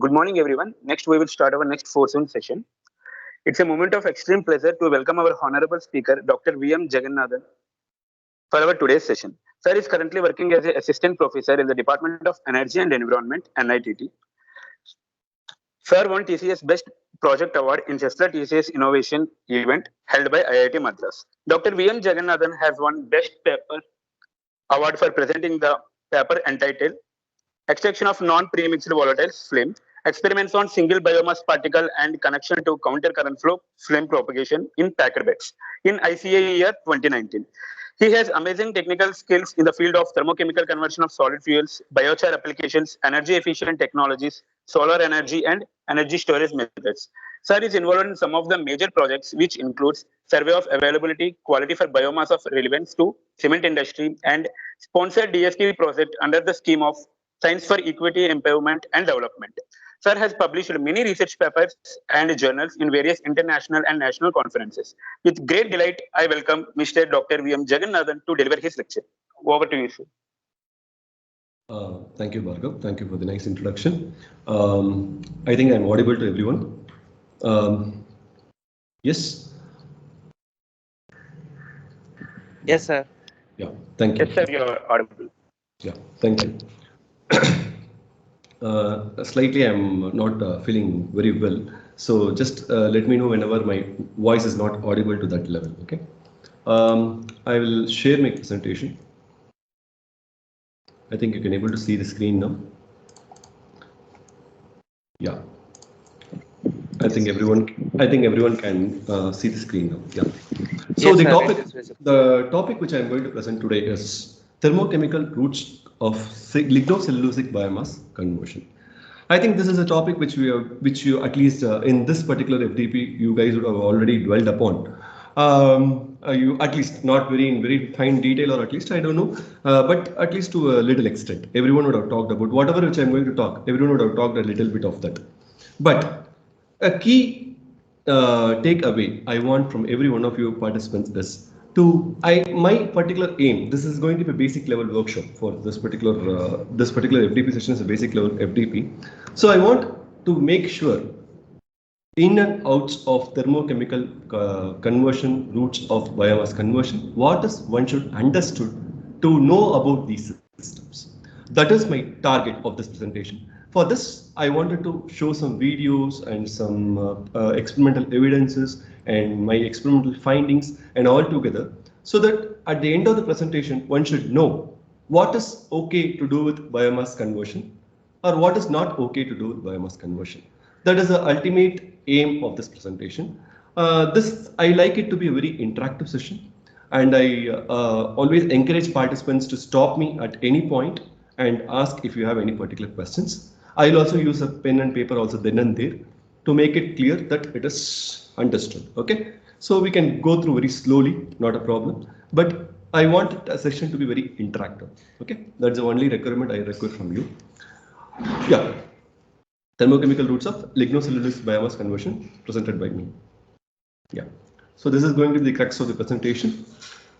Good morning, everyone. Next, we will start our next four-zone session. It's a moment of extreme pleasure to welcome our honorable speaker, Dr. VM Jaganathan, for our today's session. Sir is currently working as an assistant professor in the Department of Energy and Environment, NIT. Sir won TCS Best Project Award in Chester TCS Innovation event held by IIT Madras. Dr. VM Jaganathan has won Best Paper Award for presenting the paper entitled Extraction of Non-Premixed Volatile Flame, Experiments on Single Biomass Particle and Connection to Counter Current Flow Flame Propagation in Packed Beds in ICA year 2019. He has amazing technical skills in the field of thermochemical conversion of solid fuels, biochar applications, energy efficient technologies, solar energy, and energy storage methods. Sir is involved in some of the major projects, which includes survey of availability, quality for biomass of relevance to cement industry, and sponsored DST project under the scheme of Science for Equity, Empowerment, and Development. Sir has published many research papers and journals in various international and national conferences. With great delight, I welcome Mr. Dr. VM Jaganathan to deliver his lecture. Over to you, sir. Thank you, Bhargav. Thank you for the nice introduction. I think I'm audible to everyone. Yes? Yes, sir. Yeah, thank you. Yes, sir, you're audible. Yeah, thank you. Slightly, I'm not feeling very well. So just let me know whenever my voice is not audible to that level, okay? I will share my presentation. I think you can able to see the screen now. Yeah. I think everyone can see the screen now. Yeah. So yes, the topic which I'm going to present today is thermochemical routes of ligno-cellulosic biomass conversion. I think this is a topic which you at least in this particular FDP you guys would have already dwelled upon. You at least not in very fine detail, or at least I don't know, but at least to a little extent, everyone would have talked about whatever which I'm going to talk. Everyone would have talked a little bit of that. But a key takeaway I want from every one of you participants is my particular aim. This is going to be a basic level workshop for this particular FDP session is a basic level FDP. So I want to make sure in and outs of thermochemical conversion routes of biomass conversion, what is one should understood to know about these systems. That is my target of this presentation. For this, I wanted to show some videos and some experimental evidences and my experimental findings and all together, so that at the end of the presentation, one should know what is okay to do with biomass conversion or what is not okay to do with biomass conversion. That is the ultimate aim of this presentation. I like it to be a very interactive session, and I always encourage participants to stop me at any point and ask if you have any particular questions. I'll also use a pen and paper also then and there to make it clear that it is understood. Okay, so we can go through very slowly, not a problem. But I want a session to be very interactive. Okay, that's the only requirement I require from you. Yeah, thermochemical routes of ligno-cellulosic biomass conversion presented by me. Yeah, so this is going to be the crux of the presentation.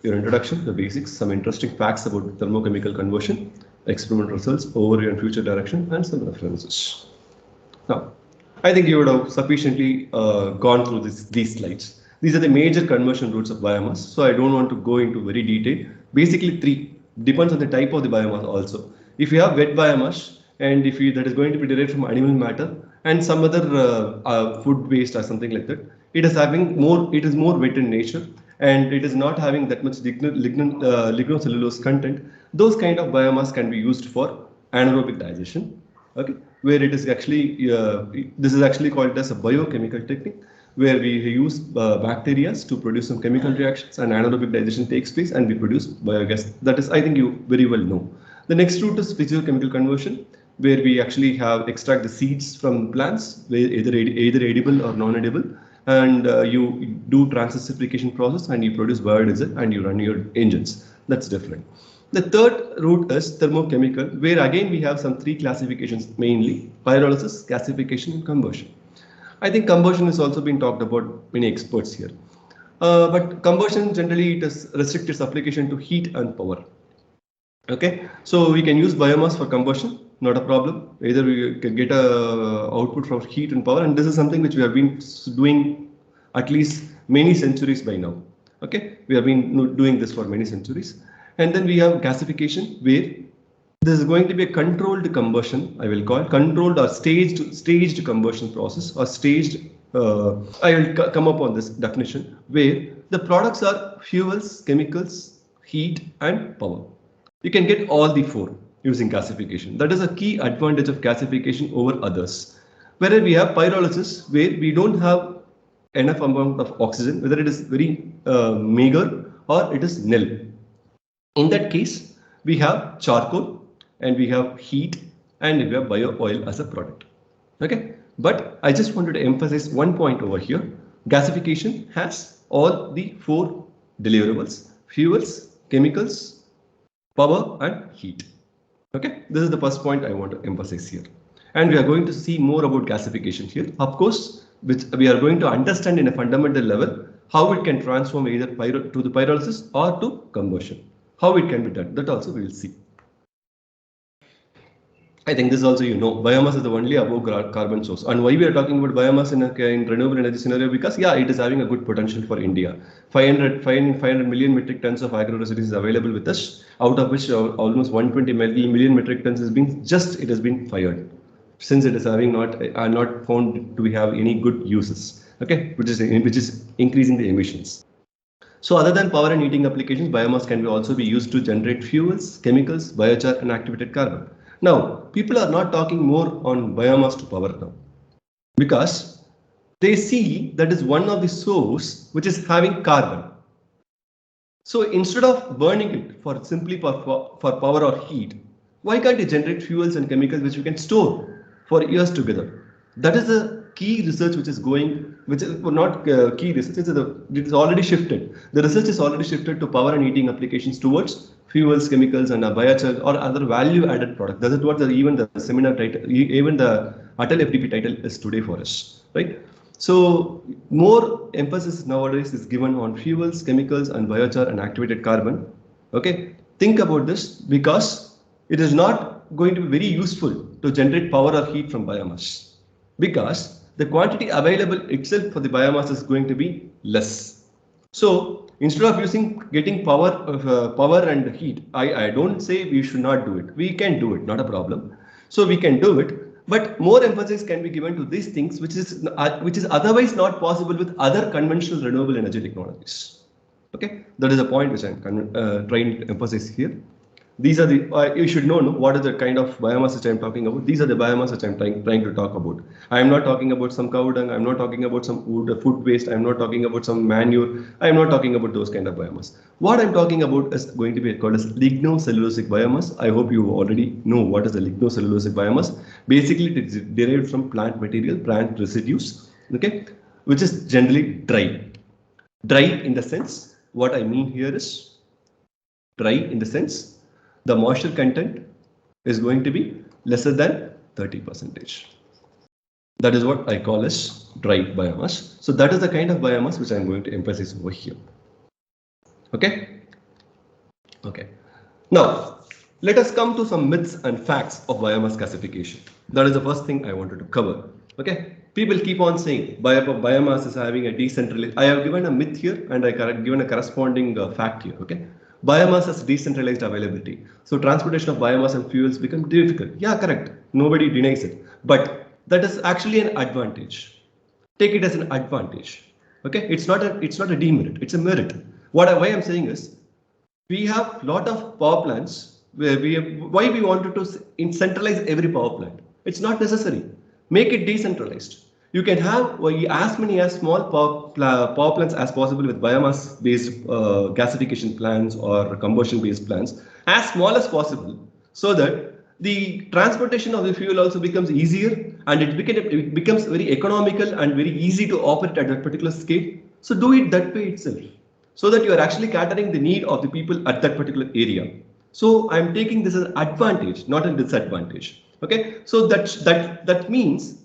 Your introduction, the basics, some interesting facts about thermochemical conversion, experimental results, overview and future direction, and some references. Now, I think you would have sufficiently gone through these slides. These are the major conversion routes of biomass, so I don't want to go into very detail. Basically, three, depends on the type of the biomass also. If you have wet biomass, and that is going to be derived from animal matter and some other food waste or something like that, it is more wet in nature, and it is not having that much lignocellulose content. Those kind of biomass can be used for anaerobic digestion, okay, where it is actually this is actually called as a biochemical technique, where we use bacteria to produce some chemical reactions, and anaerobic digestion takes place and we produce biogas. That is, I think you very well know. The next route is physiochemical conversion, where we actually extract the seeds from plants, either edible or non-edible, and you do transesterification process and you produce biodiesel and you run your engines. That's different. The third route is thermochemical, where again we have some three classifications, mainly pyrolysis, gasification, and combustion. I think combustion has also been talked about many experts here. But combustion generally it is restricted its application to heat and power. Okay, so we can use biomass for combustion, not a problem. Either we can get a output from heat and power, and this is something which we have been doing at least many centuries by now. Okay, we have been doing this for many centuries. And then we have gasification, where this is going to be a controlled combustion, I will call it, controlled or staged combustion process, or staged, I will come up on this definition, where the products are fuels, chemicals, heat and power. You can get all the four using gasification. That is a key advantage of gasification over others. Whereas we have pyrolysis, where we don't have enough amount of oxygen, whether it is very meager or it is nil. In that case, we have charcoal and we have heat and we have bio oil as a product. Okay, but I just wanted to emphasize one point over here. Gasification has all the four deliverables: fuels, chemicals, power and heat. Okay, this is the first point I want to emphasize here. And we are going to see more about gasification here. Of course, which we are going to understand in a fundamental level how it can transform either to the pyrolysis or to combustion. How it can be done, that also we will see. I think this also, biomass is the only above carbon source. And why we are talking about biomass in renewable energy scenario? Because yeah, it is having a good potential for India. 500 million metric tons of agro residues is available with us, out of which almost 120 million metric tons has been fired, since it is having not found to have any good uses. Okay, which is increasing the emissions. So other than power and heating applications, biomass can also be used to generate fuels, chemicals, biochar and activated carbon. Now, people are not talking more on biomass to power now, because they see that is one of the source which is having carbon. So instead of burning it for power or heat, why can't you generate fuels and chemicals which you can store for years together? That is the key research which is going, which is not key research, it is already shifted. The research is already shifted to power and heating applications towards fuels, chemicals and biochar or other value added product. That is what even the seminar title, even the ATAL FDP title is today for us, right? So more emphasis nowadays is given on fuels, chemicals and biochar and activated carbon. Okay, think about this, because it is not going to be very useful to generate power or heat from biomass, because the quantity available itself for the biomass is going to be less. So instead of getting power and heat, I don't say we should not do it. We can do it, not a problem. So we can do it, but more emphasis can be given to these things which is otherwise not possible with other conventional renewable energy technologies. Okay, that is a point which I'm trying to emphasize here. These are the, you should know what is the kind of biomass which I'm talking about. These are the biomass which I'm trying to talk about. I am not talking about some cow dung. I'm not talking about some food waste. I'm not talking about some manure. I'm not talking about those kind of biomass. What I'm talking about is going to be called as ligno-cellulosic biomass. I hope you already know what is the ligno-cellulosic biomass. Basically, it is derived from plant material, plant residues, okay, which is generally dry. Dry in the sense, what I mean here is dry in the sense the moisture content is going to be lesser than 30%. That is what I call as dry biomass. So that is the kind of biomass which I am going to emphasize over here. Okay. Okay. Now, let us come to some myths and facts of biomass gasification. That is the first thing I wanted to cover. Okay. People keep on saying biomass is having a decentralized. I have given a myth here and I have given a corresponding fact here. Okay. Biomass has decentralized availability. So transportation of biomass and fuels become difficult. Yeah, correct. Nobody denies it. But that is actually an advantage. Take it as an advantage. Okay, it's not a demerit, it's a merit. Why I'm saying is, we have a lot of power plants where why we wanted to centralize every power plant. It's not necessary. Make it decentralized. You can have as many as small power plants as possible with biomass based gasification plants or combustion based plants, as small as possible, so that the transportation of the fuel also becomes easier and it becomes very economical and very easy to operate at that particular scale. So do it that way itself, so that you are actually catering the need of the people at that particular area. So I'm taking this as an advantage, not a disadvantage. Okay, so that means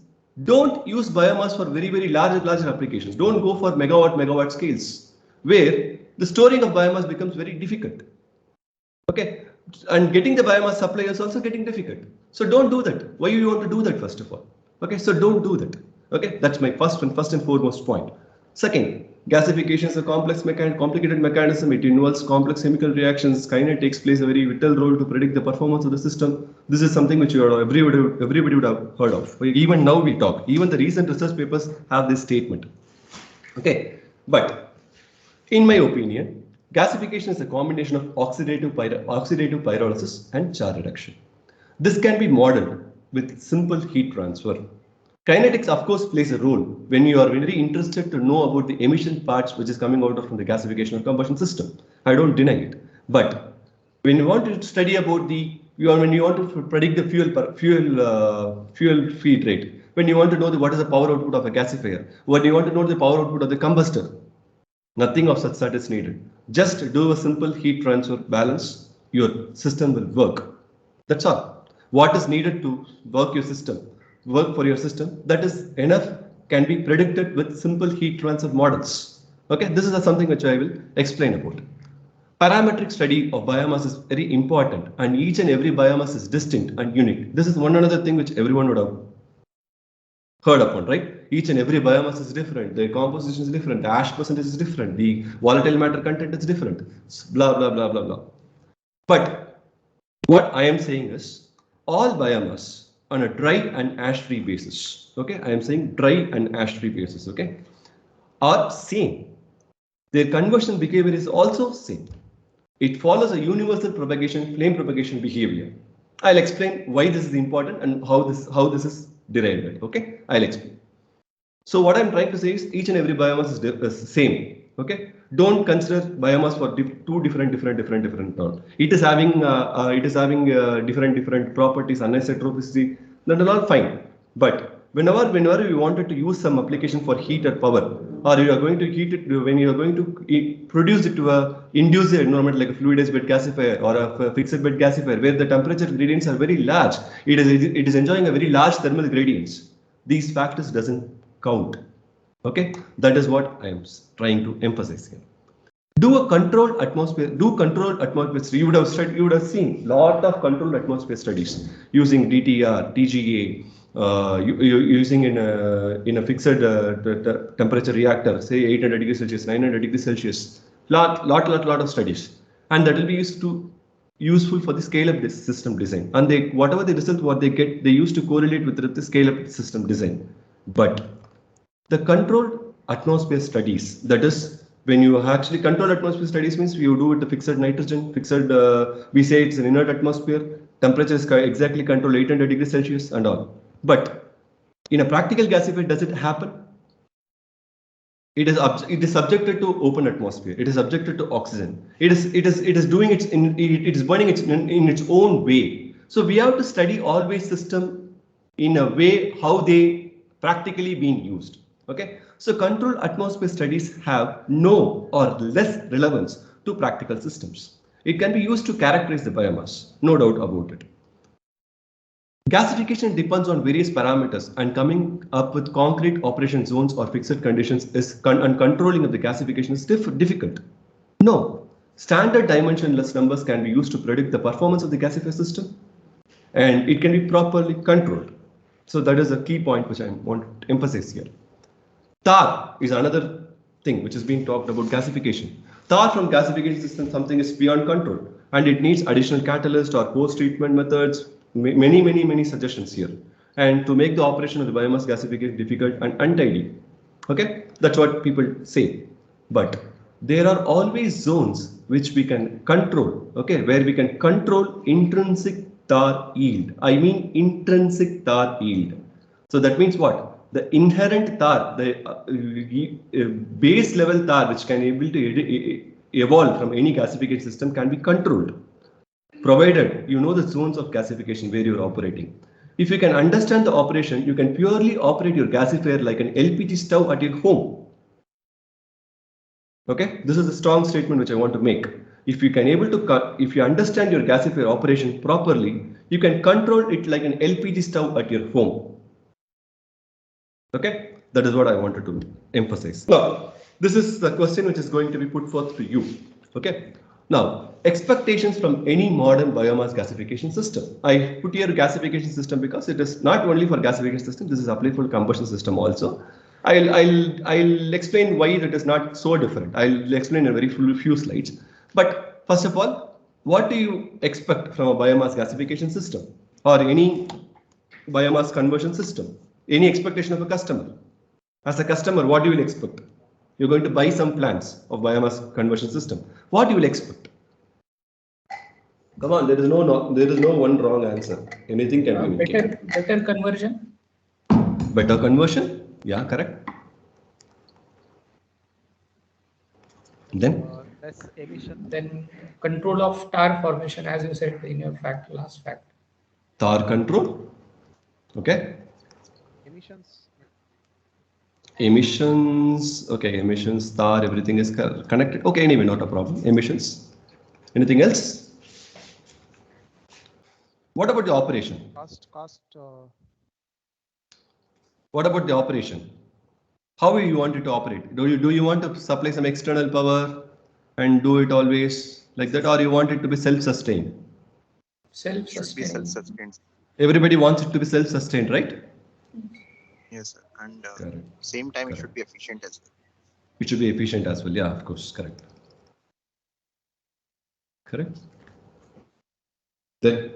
don't use biomass for very larger applications. Don't go for megawatt scales where the storing of biomass becomes very difficult. Okay, and getting the biomass supply is also getting difficult. So don't do that. Why you want to do that first of all? Okay, so don't do that. Okay, that's my first and foremost point. Second, gasification is a complicated mechanism. It involves complex chemical reactions. Kinetics plays a very vital role to predict the performance of the system. This is something which everybody would have heard of. Even now we talk. Even the recent research papers have this statement. Okay, but in my opinion, gasification is a combination of oxidative pyrolysis and Char reduction. This can be modeled with simple heat transfer. Kinetics, of course, plays a role when you are very interested to know about the emission parts which is coming out from the gasification or combustion system. I don't deny it. But when you want to study about when you want to predict the fuel feed rate, when you want to know what is the power output of a gasifier, when you want to know the power output of the combustor, nothing of such sort is needed. Just do a simple heat transfer balance, your system will work. That's all. What is needed to work for your system, that is enough, can be predicted with simple heat transfer models. Okay, this is something which I will explain about. Parametric study of biomass is very important, and each and every biomass is distinct and unique. This is one another thing which everyone would have heard upon, right? Each and every biomass is different, the composition is different, the ash percentage is different, the volatile matter content is different, blah, blah, blah, blah, blah. But what I am saying is, all biomass on a dry and ash-free basis, okay? I am saying dry and ash-free basis, okay? Are same. Their conversion behavior is also same. It follows a universal flame propagation behavior. I'll explain why this is important and how this is derived, okay? I'll explain. So what I'm trying to say is each and every biomass is same, okay? Don't consider biomass for two different terms. It is having different properties, anisotropicity, that is all fine. But whenever you wanted to use some application for heat or power, or you are going to heat it when you are going to produce it to a induced environment like a fluidized bed gasifier or a fixed bed gasifier, where the temperature gradients are very large, it is enjoying a very large thermal gradients. These factors doesn't count. Okay, that is what I am trying to emphasize here. Do controlled atmosphere study. You would have seen lot of controlled atmosphere studies using DTR, TGA, using in a fixed temperature reactor, say 800 degrees Celsius, 900 degrees Celsius. Lot of studies, and that will be useful for the scale-up system design. And whatever the result what they get, they used to correlate with the scale-up system design. But the controlled atmosphere studies, that is, when you actually control atmosphere studies, means you do it the fixed nitrogen, we say it's an inert atmosphere, temperature is exactly controlled 800 degrees Celsius and all. But in a practical gasifier, does it happen? It is subjected to open atmosphere. It is subjected to oxygen. It is burning in its own way. So we have to study always system in a way how they practically being used. Okay, so controlled atmosphere studies have no or less relevance to practical systems. It can be used to characterize the biomass, no doubt about it. Gasification depends on various parameters, and coming up with concrete operation zones or fixed conditions and controlling of the gasification is difficult. No, standard dimensionless numbers can be used to predict the performance of the gasifier system, and it can be properly controlled. So that is a key point which I want to emphasize here. TAR is another thing which is being talked about gasification. TAR from gasification system something is beyond control, and it needs additional catalyst or post-treatment methods, many suggestions here, and to make the operation of the biomass gasification difficult and untidy. Okay, that's what people say. But there are always zones which we can control, okay, where we can control intrinsic tar yield. I mean intrinsic tar yield. So that means what? The inherent tar, the base level tar which can able to evolve from any gasification system can be controlled, provided you know the zones of gasification where you are operating. If you can understand the operation, you can purely operate your gasifier like an LPG stove at your home. Okay, this is a strong statement which I want to make. If you understand your gasifier operation properly, you can control it like an LPG stove at your home. Okay, that is what I wanted to emphasize. Now, this is the question which is going to be put forth to you. Okay, Now, expectations from any modern biomass gasification system. I put here gasification system because it is not only for gasification system, this is applied for combustion system also. I'll explain why it is not so different. I'll explain in a very few slides. But first of all, what do you expect from a biomass gasification system or any biomass conversion system? Any expectation of a customer? As a customer, what do you will expect? You're going to buy some plants of biomass conversion system. What do you will expect? Come on, there is no one wrong answer. Anything can be better conversion. Better conversion? Yeah, correct. Then less emission. Then control of tar formation, as you said in your last fact. tar control. Okay. Emissions. Okay, emissions, tar, everything is connected. Okay, anyway, not a problem. Emissions. Anything else? What about the operation? What about the operation? How you want it to operate? Do you want to supply some external power and do it always like that, or you want it to be self-sustained? Self-sustained. Everybody wants it to be self-sustained, right? Yes, sir. And same time it should be efficient as well. It should be efficient as well. Yeah, of course, correct. Correct. Then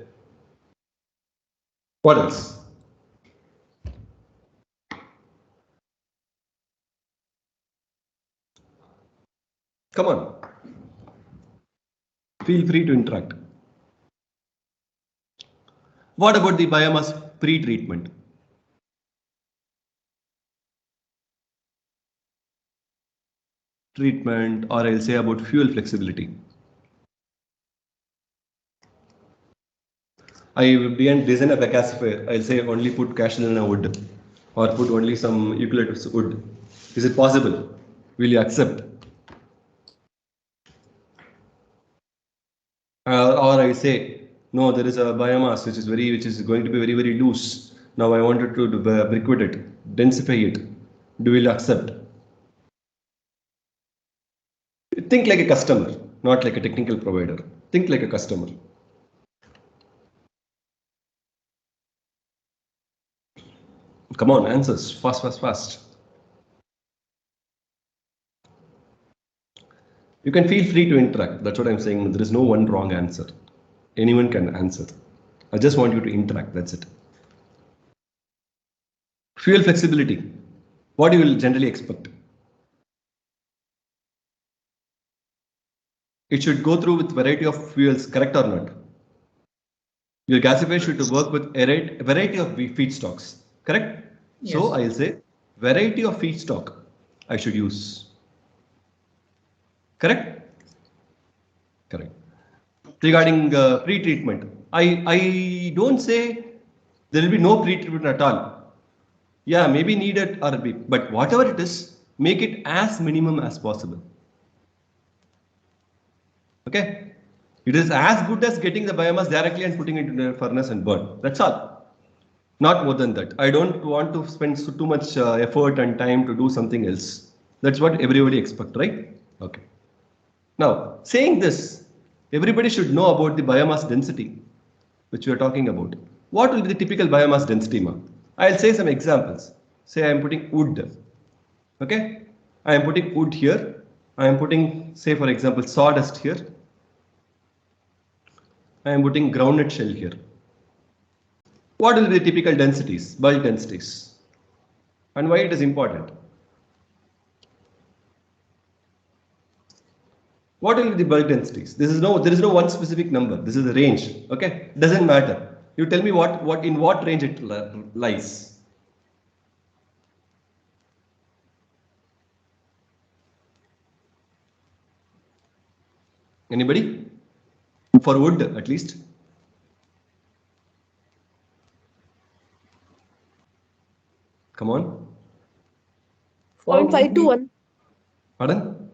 what else? Come on. Feel free to interact. What about the biomass pre-treatment? Treatment, or I'll say about fuel flexibility. I began design of a gasifier. I'll say only put Castellana wood or put only some eucalyptus wood. Is it possible? Will you accept? Or I say, no, there is a biomass which is going to be very, very loose. Now I wanted to briquette it, densify it. Do you accept? Think like a customer, not like a technical provider. Think like a customer. Come on, answers. Fast. You can feel free to interact. That's what I'm saying. There is no one wrong answer. Anyone can answer. I just want you to interact. That's it. Fuel flexibility. What do you will generally expect? It should go through with variety of fuels, correct or not? Your gasifier should work with a variety of feedstocks, correct? Yes. So I'll say variety of feedstock I should use. Correct? Correct. Regarding pre-treatment, I don't say there will be no pre-treatment at all. Yeah, maybe needed or be, but whatever it is, make it as minimum as possible. Okay, it is as good as getting the biomass directly and putting it in a furnace and burn. That's all. Not more than that. I don't want to spend too much effort and time to do something else. That's what everybody expects, right? Okay. Now, saying this, everybody should know about the biomass density, which we are talking about. What will be the typical biomass density, ma? I'll say some examples. Say I am putting wood. Okay, I am putting wood here. I am putting, say for example, sawdust here. I am putting groundnut shell here. What will be the typical densities, bulk densities, and why it is important? What will be the bulk densities? There is no one specific number. This is a range. Okay, doesn't matter. You tell me in what range it lies. Anybody? For wood, at least. Come on. 0.5 to 1. Pardon?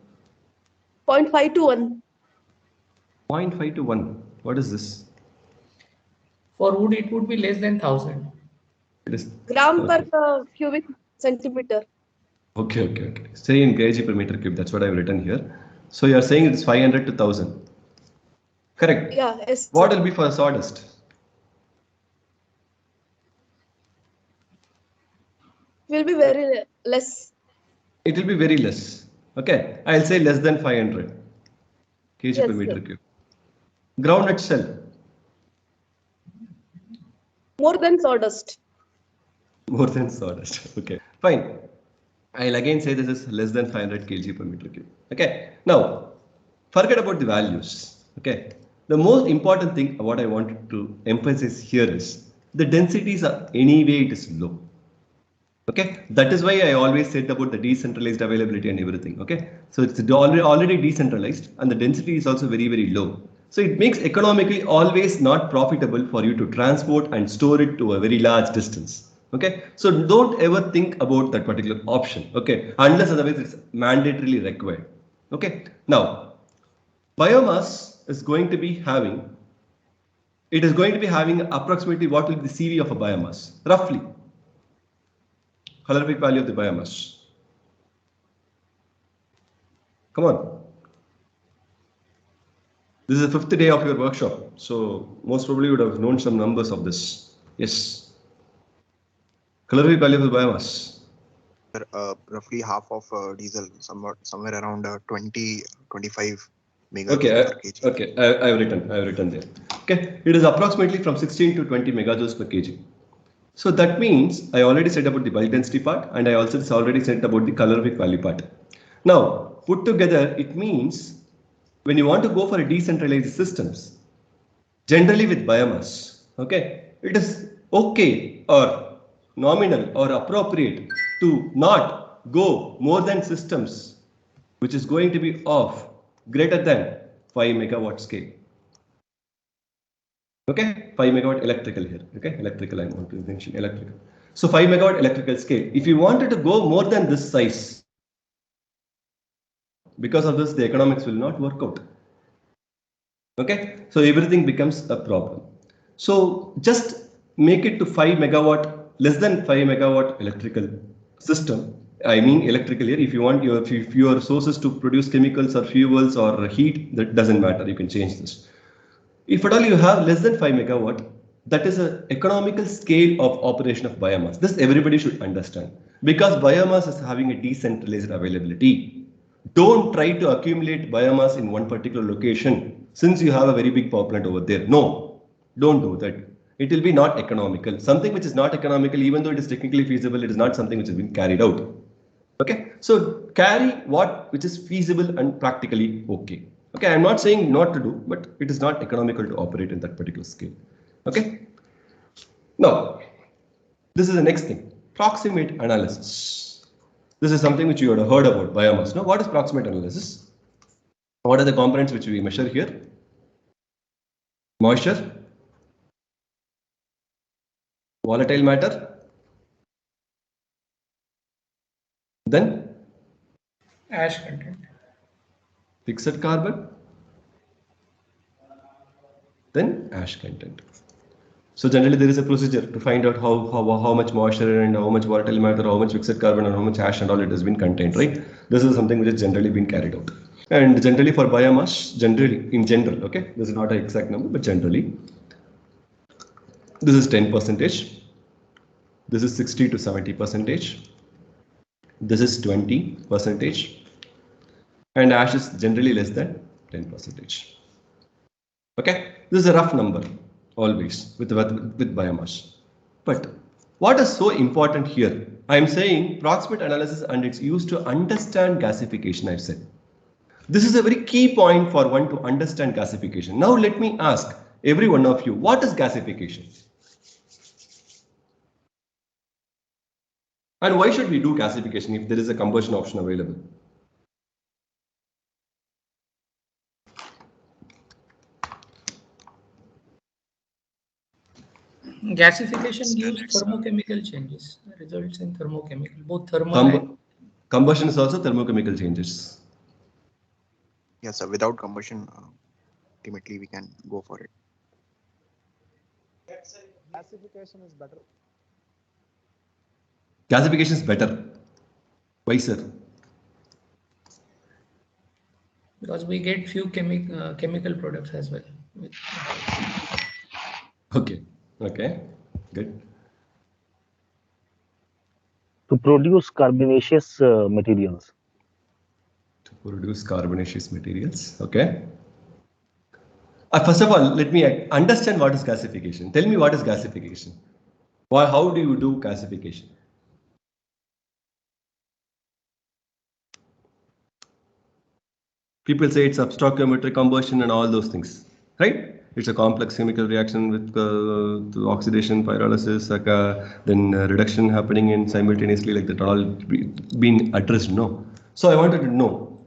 0.5 to 1. 0.5 to 1. What is this? For wood, it would be less than 1000. It is Gram per cubic centimeter. Okay. Say in kg per meter cube. That's what I've written here. So you are saying it's 500 to 1000. Correct. Yeah, yes. What Sir. will be for sawdust? Will be very less. It will be very less. Okay, I'll say less than 500 kg per Yes, meter sir. cube. Groundnut shell. More than sawdust. More than sawdust. Okay, fine. I'll again say this is less than 500 kg per meter cube. Okay, now forget about the values. Okay, the most important thing what I wanted to emphasize here is the densities are anyway it is low. Okay, that is why I always said about the decentralized availability and everything. Okay, so it's already decentralized and the density is also very, very low. So it makes economically always not profitable for you to transport and store it to a very large distance. Okay, so don't ever think about that particular option. Okay, unless otherwise it's mandatorily required. Okay, now biomass is going to be having, it is going to be having approximately what will be the CV of a biomass, roughly. Calorific value of the biomass. Come on. This is the 5th day of your workshop, so most probably you would have known some numbers of this. Yes. Calorific value of the biomass. Roughly half of diesel, somewhere around 20-25 megajoules Okay, per kg. okay, I've written there. Okay, it is approximately from 16 to 20 megajoules per kg. So that means I already said about the bulk density part and I also already said about the calorific value part. Now, put together, it means when you want to go for a decentralized systems, generally with biomass, okay, it is okay or nominal or appropriate to not go more than systems which is going to be of greater than 5 megawatt scale. Okay, 5 megawatt electrical here. Okay, electrical, I want to mention electrical. So 5 megawatt electrical scale. If you wanted to go more than this size, because of this, the economics will not work out. Okay, so everything becomes a problem. So just make it to 5 megawatt, less than 5 megawatt electrical system. I mean electrical here. If you want your sources to produce chemicals or fuels or heat, that doesn't matter. You can change this. If at all you have less than 5 megawatt, that is an economical scale of operation of biomass. This everybody should understand because biomass is having a decentralized availability. Don't try to accumulate biomass in one particular location since you have a very big power plant over there. No, don't do that. It will be not economical. Something which is not economical, even though it is technically feasible, it is not something which has been carried out. Okay, so carry which is feasible and practically okay. Okay, I'm not saying not to do, but it is not economical to operate in that particular scale. Okay. Now, this is the next thing. Proximate analysis. This is something which you would have heard about biomass. Now, what is proximate analysis? What are the components which we measure here? Moisture, volatile matter, then Ash content. fixed carbon, then ash content. So generally there is a procedure to find out how much moisture and how much volatile matter, how much fixed carbon and how much ash and all it has been contained, right? This is something which has generally been carried out. And generally for biomass, in general, okay, this is not an exact number, but generally, this is 10%, this is 60 to 70%, this is 20%, and ash is generally less than 10%. Okay, this is a rough number always with biomass. But what is so important here? I am saying proximate analysis and it's used to understand gasification, I've said. This is a very key point for one to understand gasification. Now let me ask every one of you, what is gasification? And why should we do gasification if there is a combustion option available? Gasification gives thermochemical changes, results in thermochemical, both thermal and combustion is also thermochemical changes. Yes, sir. Without combustion, ultimately we can go for it. Gasification is better. Gasification is better. Why, sir? because we get few chemical products as well. Okay. Okay. Good. To produce carbonaceous materials. To produce carbonaceous materials. Okay. First of all, let me understand what is gasification. Tell me what is gasification. Why? How do you do gasification? People say it's stoichiometric combustion and all those things, right? It's a complex chemical reaction with oxidation, pyrolysis, then reduction happening in simultaneously, like that all being addressed. No. So I wanted to know,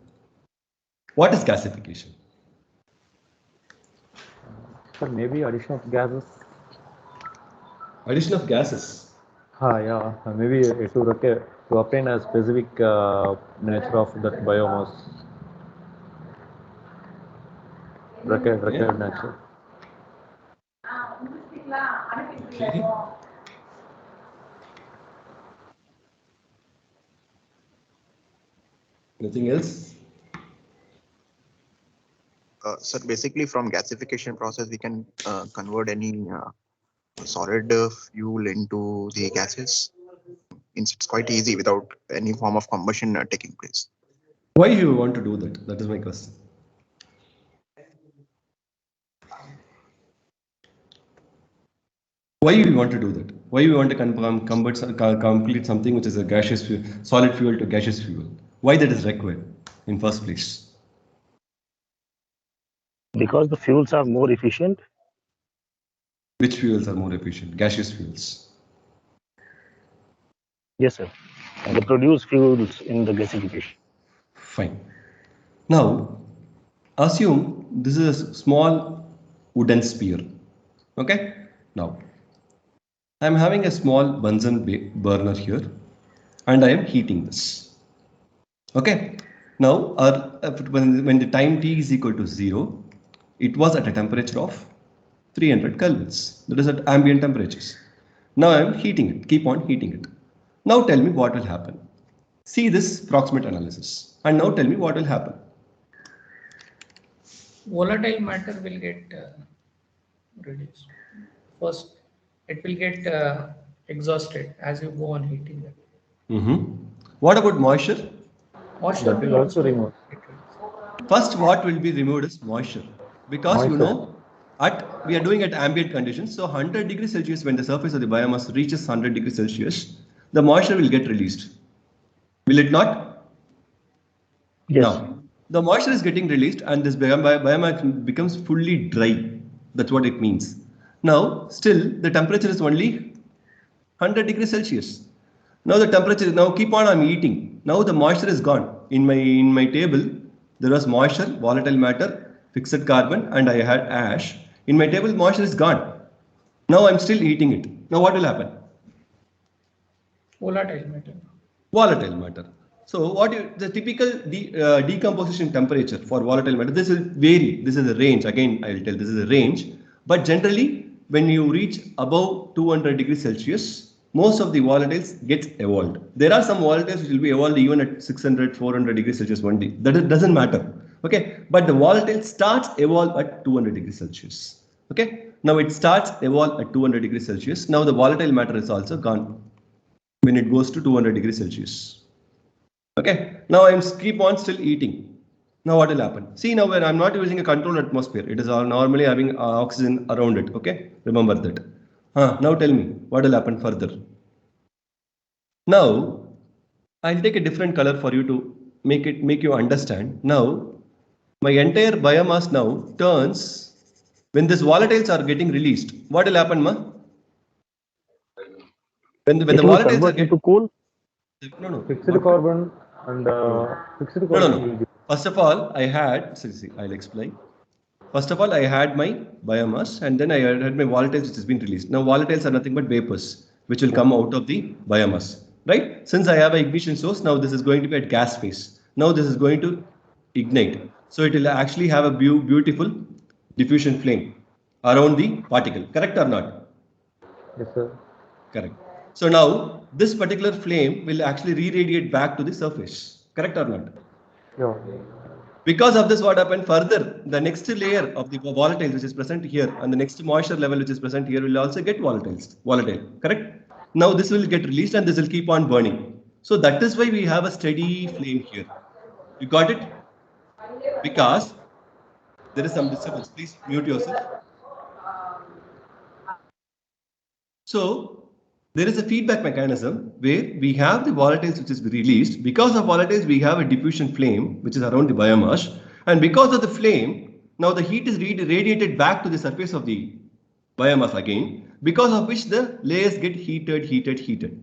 what is gasification? Sir, maybe addition of gases. Addition of gases. Yeah, maybe to obtain a specific nature of that biomass. Required nature. Okay. Anything else? So basically from gasification process, we can convert any solid fuel into the gases. It's quite easy without any form of combustion taking place. Why you want to do that? That is my question. Why you want to do that? Why you want to complete something which is a gaseous fuel, solid fuel to gaseous fuel? Why that is required in first place? Because the fuels are more efficient. Which fuels are more efficient? Gaseous fuels. Yes, sir. And they produce fuels in the gasification. Fine. Now, assume this is a small wooden sphere. Okay. Now, I am having a small Bunsen burner here, and I am heating this. Okay. Now, when the time t is equal to 0, it was at a temperature of 300 kelvins. That is at ambient temperatures. Now I am heating it, keep on heating it. Now tell me what will happen. See this proximate analysis. And now tell me what will happen. Volatile matter will get reduced. First, it will get exhausted as you go on heating it. What about moisture? Moisture That will also remove. First, what will be removed is moisture. Because Moisture. you know, we are doing at ambient conditions. So 100 degrees Celsius, when the surface of the biomass reaches 100 degrees Celsius, the moisture will get released. Will it not? Yes. Now, the moisture is getting released and this biomass becomes fully dry. That's what it means. Now, still the temperature is only 100 degrees Celsius. Now the temperature, now keep on, I'm eating. Now the moisture is gone. In my table, there was moisture, volatile matter, fixed carbon, and I had ash. In my table, moisture is gone. Now I'm still eating it. Now what will happen? Volatile matter. Volatile matter. So the typical decomposition temperature for volatile matter, this will vary. This is a range. Again, I will tell this is a range. But generally, when you reach above 200 degrees Celsius, most of the volatiles gets evolved. There are some volatiles which will be evolved even at 600, 400 degrees Celsius one day. That doesn't matter. Okay, but the volatile starts evolve at 200 degrees Celsius. Okay, now it starts evolve at 200 degrees Celsius. Now the volatile matter is also gone when it goes to 200 degrees Celsius. Okay, now I'm keep on still eating. Now what will happen? See, now when I'm not using a controlled atmosphere, it is normally having oxygen around it. Okay, remember that. Now tell me what will happen further. Now I'll take a different color for you to make you understand. Now my entire biomass now turns when these volatiles are getting released. What will happen, ma? When the volatiles are getting cool? No. Fixed carbon and fixed carbon. No. First of all, I had, see, I'll explain. First of all, I had my biomass and then I had my volatiles which has been released. Now volatiles are nothing but vapors which will come out of the biomass, right? Since I have an ignition source, now this is going to be at gas phase. Now this is going to ignite. So it will actually have a beautiful diffusion flame around the particle, correct or not? Yes, sir. Correct. So now this particular flame will actually re-radiate back to the surface, correct or not? Yeah. Because of this, what happened further, the next layer of the volatiles which is present here and the next moisture level which is present here will also get volatile, correct? Now this will get released and this will keep on burning. So that is why we have a steady flame here. You got it? Because there is some disturbance. Please mute yourself. So there is a feedback mechanism where we have the volatiles which is released. Because of volatiles, we have a diffusion flame which is around the biomass. And because of the flame, now the heat is radiated back to the surface of the biomass again, because of which the layers get heated.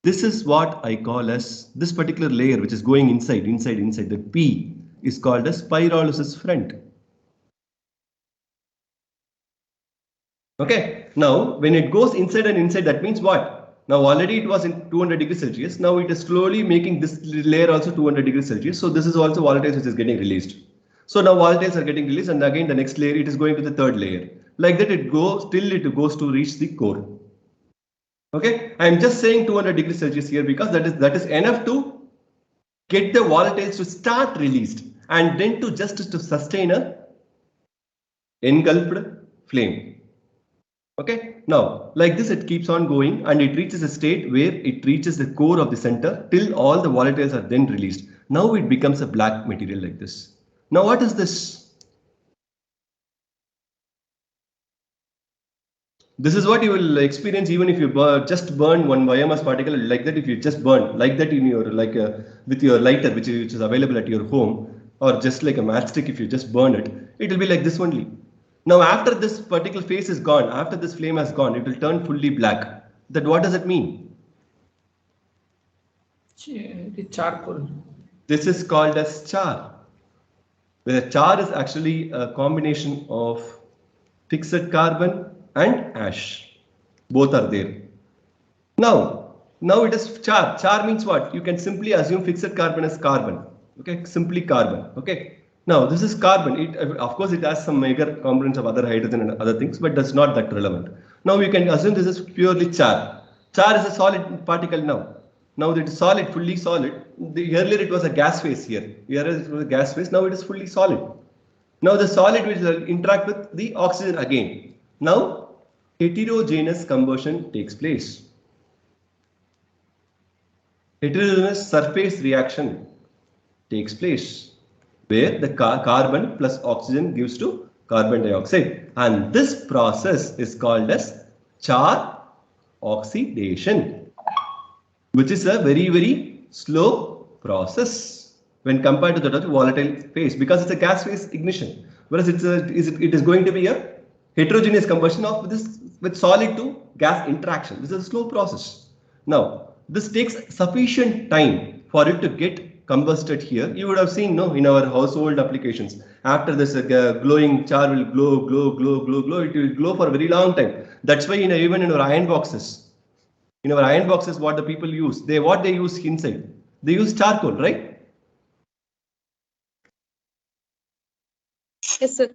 This is what I call as this particular layer which is going inside. The P is called as pyrolysis front. Okay, now when it goes inside and inside, that means what? Now already it was in 200 degrees Celsius. Now it is slowly making this layer also 200 degrees Celsius. So this is also volatiles which is getting released. So now volatiles are getting released, and again the next layer it is going to the third layer. Like that it goes till it goes to reach the core. Okay, I am just saying 200 degrees Celsius here because that is enough to get the volatiles to start released and then to just to sustain a engulfed flame. Okay, now like this it keeps on going and it reaches a state where it reaches the core of the center till all the volatiles are then released. Now it becomes a black material like this. Now what is this? This is what you will experience even if you just burn one biomass particle like that. If you just burn like that in your with your lighter which is available at your home, or just like a matchstick, if you just burn it, it will be like this only. Now after this particular phase is gone, after this flame has gone, it will turn fully black. That what does it mean? The charcoal. This is called as char. Where char is actually a combination of fixed carbon and ash. Both are there. Now it is char. Char means what? You can simply assume fixed carbon as carbon. Okay, simply carbon. Okay. Now this is carbon. It of course it has some major components of other hydrogen and other things, but that's not that relevant. Now you can assume this is purely char. Char is a solid particle now. Now it is solid, fully solid. Earlier it was a gas phase here. Here it was a gas phase. Now it is fully solid. Now the solid will interact with the oxygen again. Now heterogeneous combustion takes place. Heterogeneous surface reaction takes place where the carbon plus oxygen gives to carbon dioxide, and this process is called as Char oxidation, which is a very slow process when compared to the volatile phase, because it's a gas phase ignition, whereas it is going to be a heterogeneous combustion of this with solid to gas interaction. This is a slow process. Now this takes sufficient time for it to get combusted here. You would have seen, no, in our household applications, after this glowing char will glow, it will glow for a very long time. That's why even in our iron boxes, what the people use, what they use inside, they use charcoal, right? Yes, sir.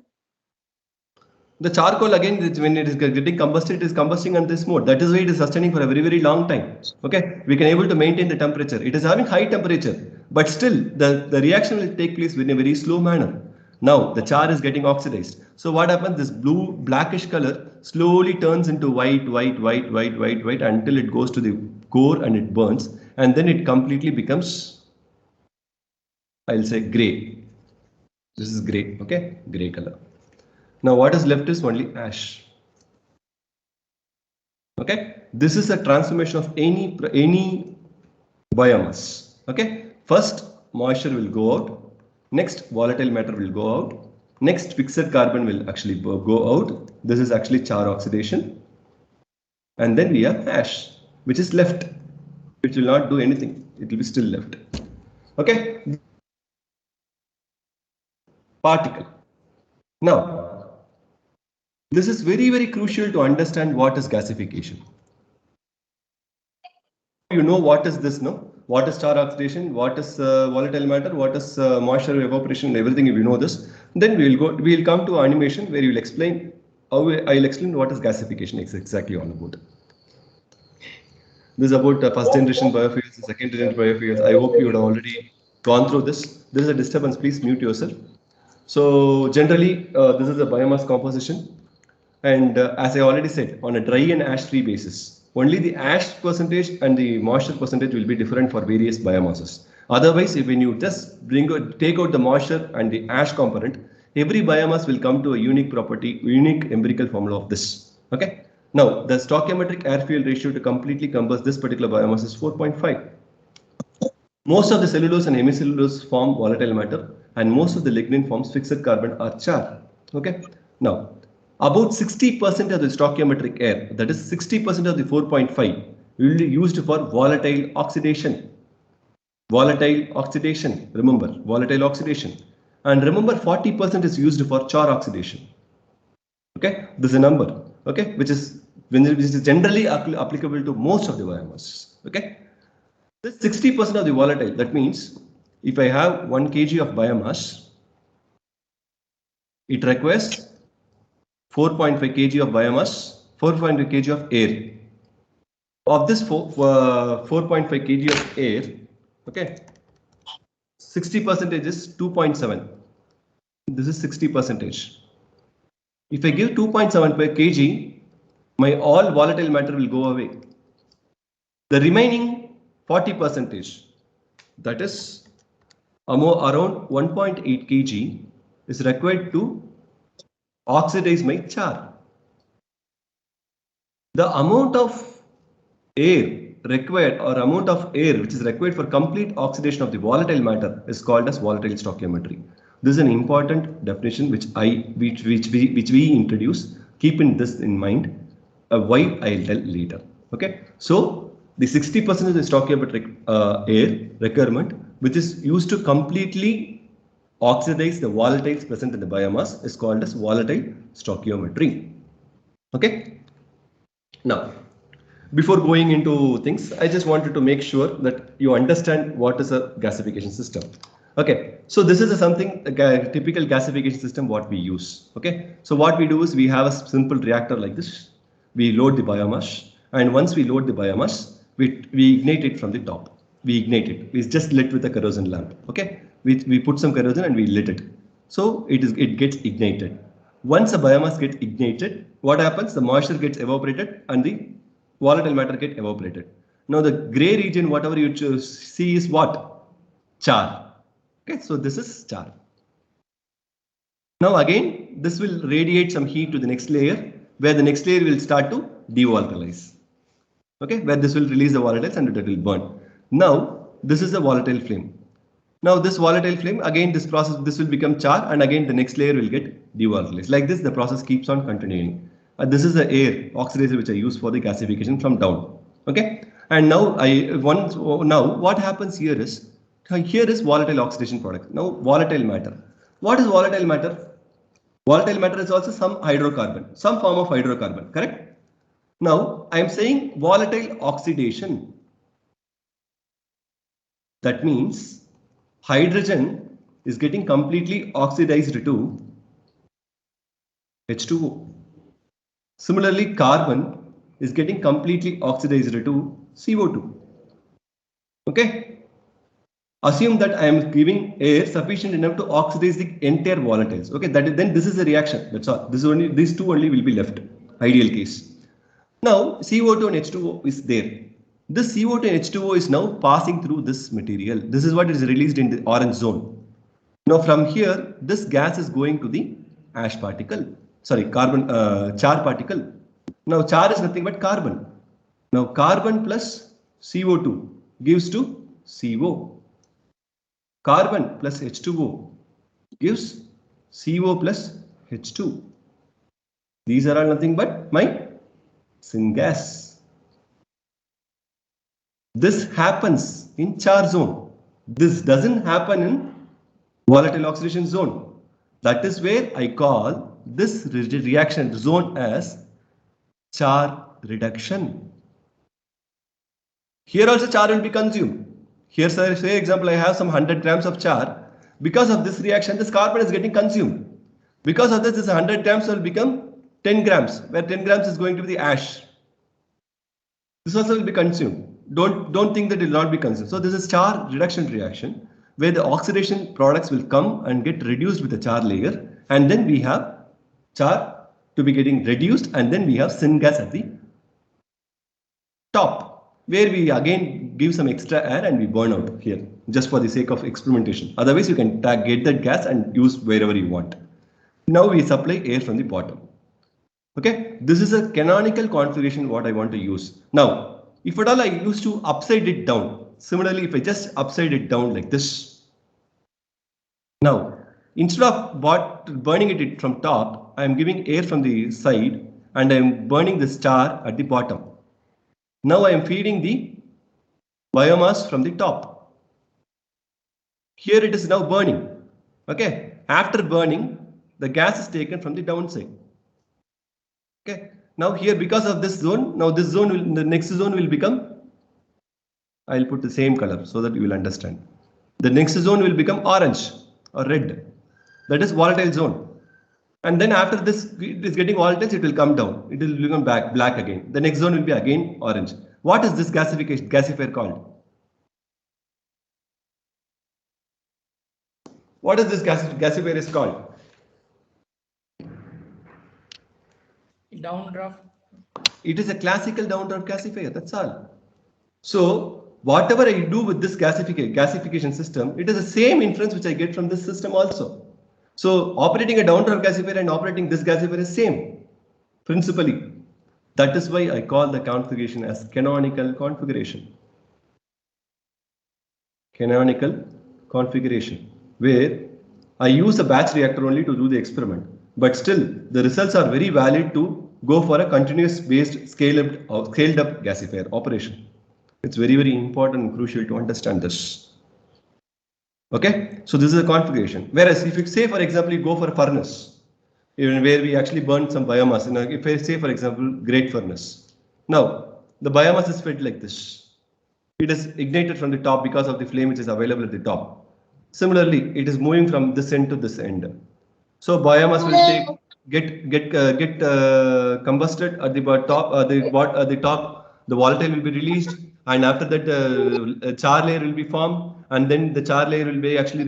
The charcoal again, when it is getting combusted, it is combusting on this mode. That is why it is sustaining for a very long time. Okay, we can able to maintain the temperature. It is having high temperature, but still the reaction will take place in a very slow manner. Now the char is getting oxidized. So what happens? This blue blackish color slowly turns into white until it goes to the core and it burns, and then it completely becomes, I'll say, gray. This is gray. Okay, gray color. Now what is left is only ash. Okay, this is a transformation of any biomass. Okay, first moisture will go out, next volatile matter will go out, next fixed carbon will actually go out. This is actually char oxidation, and then we have ash, which is left, which will not do anything. It will be still left. Okay, particle. Now this is very crucial to understand what is gasification. You know what is this, no? What is char oxidation? What is volatile matter? What is moisture evaporation? Everything. If you know this, then we'll come to animation where you will explain. I'll explain what is gasification exactly all about. This is about first generation biofuels, second generation biofuels. I hope you would already gone through this. There is a disturbance, please mute yourself. So generally, this is the biomass composition. And as I already said, on a dry and ash-free basis, only the ash percentage and the moisture percentage will be different for various biomasses. Otherwise, if when you just take out the moisture and the ash component, every biomass will come to a unique property, unique empirical formula of this. Okay. Now, the stoichiometric air-fuel ratio to completely compass this particular biomass is 4.5. Most of the cellulose and hemicellulose form volatile matter, and most of the lignin forms fixed carbon or char. Okay. Now, about 60% of the stoichiometric air, that is 60% of the 4.5, will be used for volatile oxidation. Volatile oxidation, remember, volatile oxidation. And remember, 40% is used for char oxidation. Okay, this is a number, okay, which is generally applicable to most of the biomass. Okay, this 60% of the volatile, that means if I have 1 kg of biomass, it requires 4.5 kg of biomass, 4.5 kg of air. Of this 4.5 kg of air, okay, 60% is 2.7. This is 60%. If I give 2.7 per kg, my all volatile matter will go away. The remaining 40%, that is around 1.8 kg, is required to oxidize my char. The amount of air required or amount of air which is required for complete oxidation of the volatile matter is called as volatile stoichiometry. This is an important definition which we introduce. Keeping this in mind, why I'll tell later. Okay, so the 60% of the stoichiometric air requirement, which is used to completely oxidize the volatiles present in the biomass, is called as volatile stoichiometry. Okay. Now, before going into things, I just wanted to make sure that you understand what is a gasification system. Okay, so this is a typical gasification system what we use. Okay, so what we do is we have a simple reactor like this. We load the biomass, and once we load the biomass, we ignite it from the top. We ignite it. We just lit with a kerosene lamp. Okay, we put some kerosene and we lit it. So it gets ignited. Once the biomass gets ignited, what happens? The moisture gets evaporated and the volatile matter gets evaporated. Now the gray region, whatever you see, is what? Char. Okay, so this is char. Now again, this will radiate some heat to the next layer, where the next layer will start to devolatilize. Okay, where this will release the volatiles and it will burn. Now this is the volatile flame. Now this volatile flame, again this will become char, and again the next layer will get devolatilized. Like this, the process keeps on continuing. This is the air oxidizer which I use for the gasification from down. Okay, and now what happens here is volatile oxidation product. Now volatile matter. What is volatile matter? Volatile matter is also some hydrocarbon, some form of hydrocarbon, correct? Now I am saying volatile oxidation. That means hydrogen is getting completely oxidized to H2O. Similarly, carbon is getting completely oxidized to CO2. Okay. Assume that I am giving air sufficient enough to oxidize the entire volatiles. Okay, then this is a reaction. That's all. These two only will be left. Ideal case. Now CO2 and H2O is there. This CO2 and H2O is now passing through this material. This is what is released in the orange zone. Now from here, this gas is going to the ash particle. Sorry, char particle. Now char is nothing but carbon. Now carbon plus CO2 gives to CO. Carbon plus H2O gives CO plus H2. These are all nothing but my syngas. This happens in char zone. This doesn't happen in volatile oxidation zone. That is where I call this reaction zone as char reduction. Here also char will be consumed. Here, say example, I have some 100 grams of char. Because of this reaction, this carbon is getting consumed. Because of this 100 grams will become 10 grams, where 10 grams is going to be the ash. This also will be consumed. Don't think that it will not be consumed. So this is char reduction reaction, where the oxidation products will come and get reduced with the char layer, and then we have char to be getting reduced, and then we have syngas at the top, where we again give some extra air and we burn out here, just for the sake of experimentation. Otherwise, you can get that gas and use wherever you want. Now we supply air from the bottom. Okay, this is a canonical configuration what I want to use. Now, if at all I used to upside it down, similarly, if I just upside it down like this, now instead of burning it from top, I am giving air from the side and I am burning this char at the bottom. Now I am feeding the biomass from the top. Here it is now burning. Okay, after burning, the gas is taken from the downside. Okay, now here because of this zone, now this zone will, the next zone will become, I'll put the same color so that you will understand. The next zone will become orange or red. That is volatile zone. And then after this it is getting volatile, it will come down. It will become black again. The next zone will be again orange. What is this gasifier called? What is this gasifier is called? Downdraft. It is a classical downdraft gasifier, that's all. So whatever I do with this gasification system, it is the same inference which I get from this system also. So operating a downdraft gasifier and operating this gasifier is same, principally. That is why I call the configuration as canonical configuration. Canonical configuration, where I use a batch reactor only to do the experiment. But still, the results are very valid to go for a continuous based scaled up gasifier operation. It's very, very important and crucial to understand this. Okay, so this is a configuration. Whereas if you say, for example, you go for a furnace, even where we actually burn some biomass, if I say, for example, grate furnace. Now, the biomass is fed like this. It is ignited from the top because of the flame which is available at the top. Similarly, it is moving from this end to this end. So biomass will get combusted at the top. The top, the volatile will be released, and after that, a char layer will be formed, and then the char layer will be actually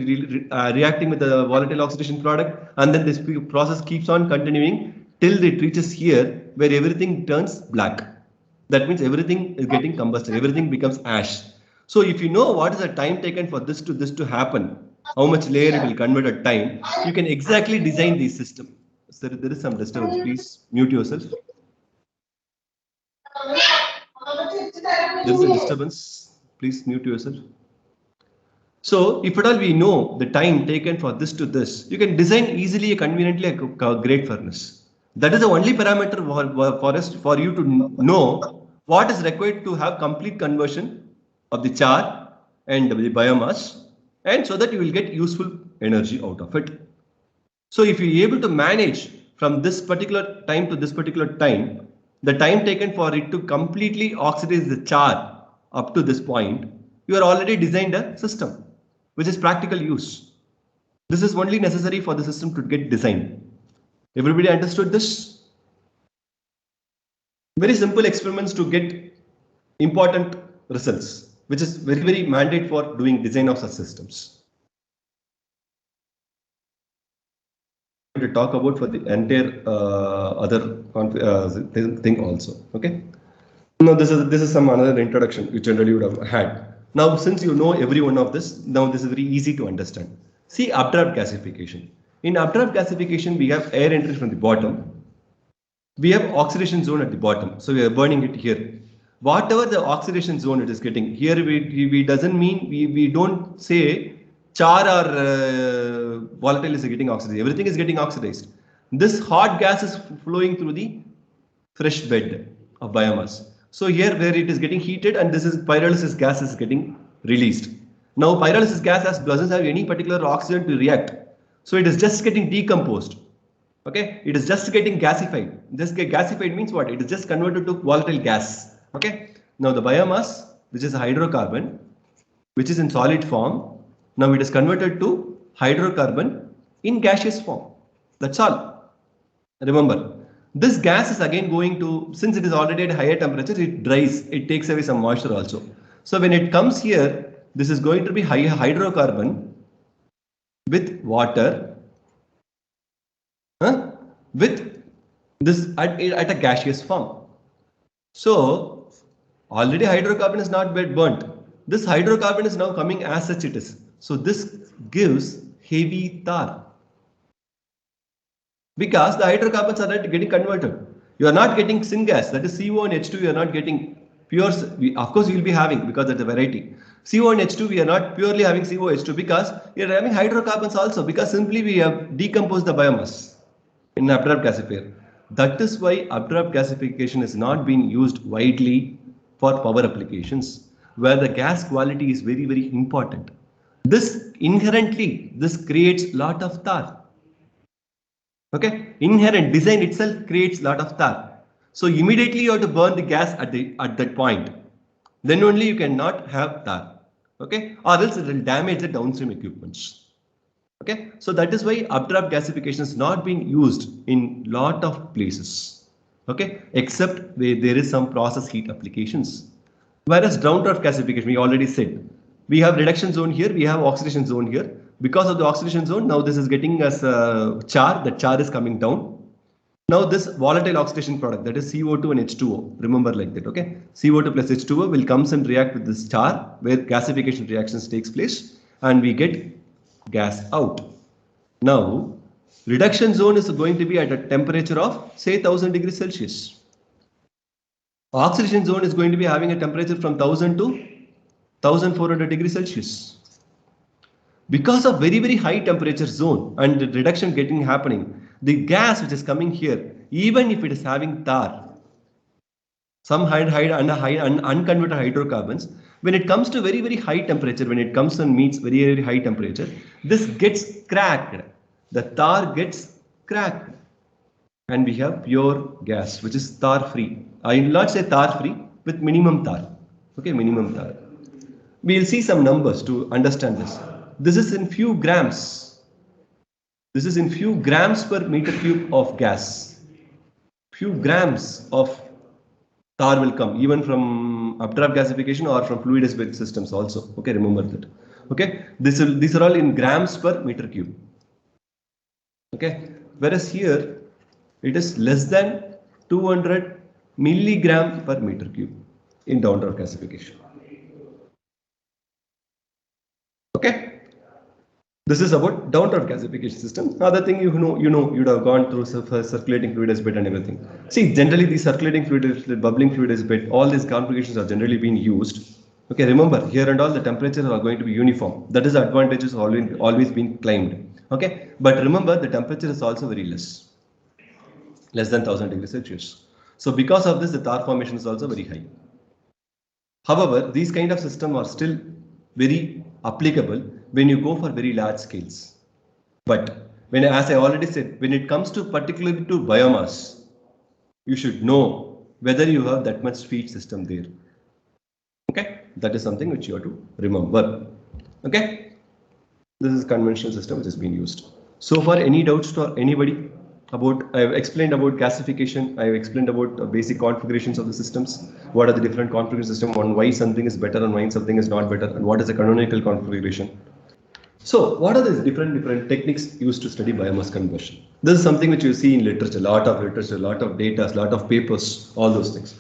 reacting with the volatile oxidation product, and then this process keeps on continuing till it reaches here, where everything turns black. That means everything is getting combusted. Everything becomes ash. So if you know what is the time taken for this to happen, how much layer it will convert at time, you can exactly design the system. So there is some disturbance. Please mute yourself. There is a disturbance. Please mute yourself. So if at all we know the time taken for this to this, you can design easily, conveniently a grate furnace. That is the only parameter for you to know what is required to have complete conversion of the char and the biomass, and so that you will get useful energy out of it. So if you are able to manage from this particular time to this particular time, the time taken for it to completely oxidize the char up to this point, you are already designed a system which is practical use. This is only necessary for the system to get designed. Everybody understood this? Very simple experiments to get important results, which is very, very mandate for doing design of such systems. To talk about for the entire other thing also. Okay. Now this is some another introduction you generally would have had. Now since you know every one of this, now this is very easy to understand. See updraft gasification. In updraft gasification, we have air entry from the bottom. We have oxidation zone at the bottom, so we are burning it here. Whatever the oxidation zone it is getting here, we doesn't mean we don't say char or volatile is getting oxidized. Everything is getting oxidized. This hot gas is flowing through the fresh bed of biomass. So here where it is getting heated, and this is pyrolysis gas is getting released. Now pyrolysis gas doesn't have any particular oxygen to react, so it is just getting decomposed. Okay, it is just getting gasified. Just get gasified means what? It is just converted to volatile gas. Okay, now the biomass, which is a hydrocarbon, which is in solid form, now it is converted to hydrocarbon in gaseous form. That's all. Remember, this gas is again going to, since it is already at a higher temperature, it dries, it takes away some moisture also. So when it comes here, This is going to be hydrocarbon with water, with this at a gaseous form. So already hydrocarbon is not burnt. This hydrocarbon is now coming as such it is. So this gives heavy tar. Because the hydrocarbons are not getting converted. You are not getting syngas, that is CO and H2, you are not getting pure, of course you will be having because that's a variety. CO and H2, we are not purely having CO, H2 because we are having hydrocarbons also because simply we have decomposed the biomass in abrupt gasifier. That is why abrupt gasification is not being used widely for power applications where the gas quality is very, very important. This inherently, this creates lot of tar. Okay, inherent design itself creates lot of tar. So immediately you have to burn the gas at that point. Then only you cannot have tar. Okay, or else it will damage the downstream equipments. Okay, so that is why abrupt gasification is not being used in lot of places. Okay, except where there is some process heat applications. Whereas downdraft gasification, we already said, we have reduction zone here, we have oxidation zone here. Because of the oxidation zone, now this is getting as char, the char is coming down. Now this volatile oxidation product, that is CO2 and H2O, remember like that, okay? CO2 plus H2O will comes and react with this char where gasification reactions takes place and we get gas out. Now, reduction zone is going to be at a temperature of say 1000 degrees Celsius. Oxidation zone is going to be having a temperature from 1000 to 1400 degrees Celsius. Because of very, very high temperature zone and the reduction happening, the gas which is coming here, even if it is having tar, some unconverted hydrocarbons, when it comes to very, very high temperature, when it comes and meets very, very high temperature, this gets cracked. The tar gets cracked. And we have pure gas, which is tar free. I will not say tar free, with minimum tar. Okay, minimum tar. We will see some numbers to understand this. This is in few grams. This is in few grams per meter cube of gas. Few grams of tar will come even from updraft gasification or from fluid-based systems also. Okay, remember that. Okay, these are all in grams per meter cube. Okay, whereas here it is less than 200 milligram per meter cube in downdraft gasification. Okay, this is about downdraft gasification system. Other thing you'd have gone through circulating fluid bed and everything. See, generally the circulating fluid, bubbling fluid bed, all these configurations are generally being used. Okay, remember here and all the temperatures are going to be uniform. That is the advantages always been claimed. Okay, but remember the temperature is also very less than 1000 degrees Celsius. So because of this, the tar formation is also very high. However, these kind of systems are still very applicable when you go for very large scales. But when, as I already said, when it comes to particularly to biomass, you should know whether you have that much feed system there. Okay, that is something which you have to remember. Okay, this is conventional system which is being used. So far, any doubts to anybody about? I have explained about gasification. I have explained about basic configurations of the systems. What are the different configuration systems? On why something is better and why something is not better, and what is the canonical configuration? So, what are the different techniques used to study biomass conversion? This is something which you see in literature, lot of literature, lot of data, lot of papers, all those things.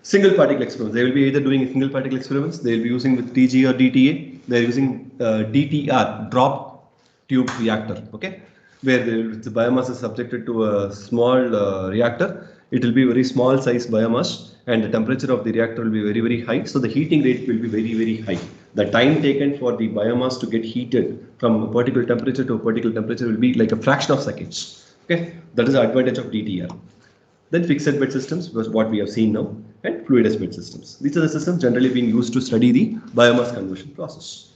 Single particle experiments. They will be either doing single particle experiments. They will be using with TG or DTA. They are using DTR, drop tube reactor. Okay, where the biomass is subjected to a small reactor. It will be very small size biomass, and the temperature of the reactor will be very, very high. So the heating rate will be very, very high. The time taken for the biomass to get heated from a particular temperature to a particular temperature will be like a fraction of seconds. Okay, that is the advantage of DTR. Then fixed bed systems was what we have seen now, and fluidous bed systems. These are the systems generally being used to study the biomass conversion process.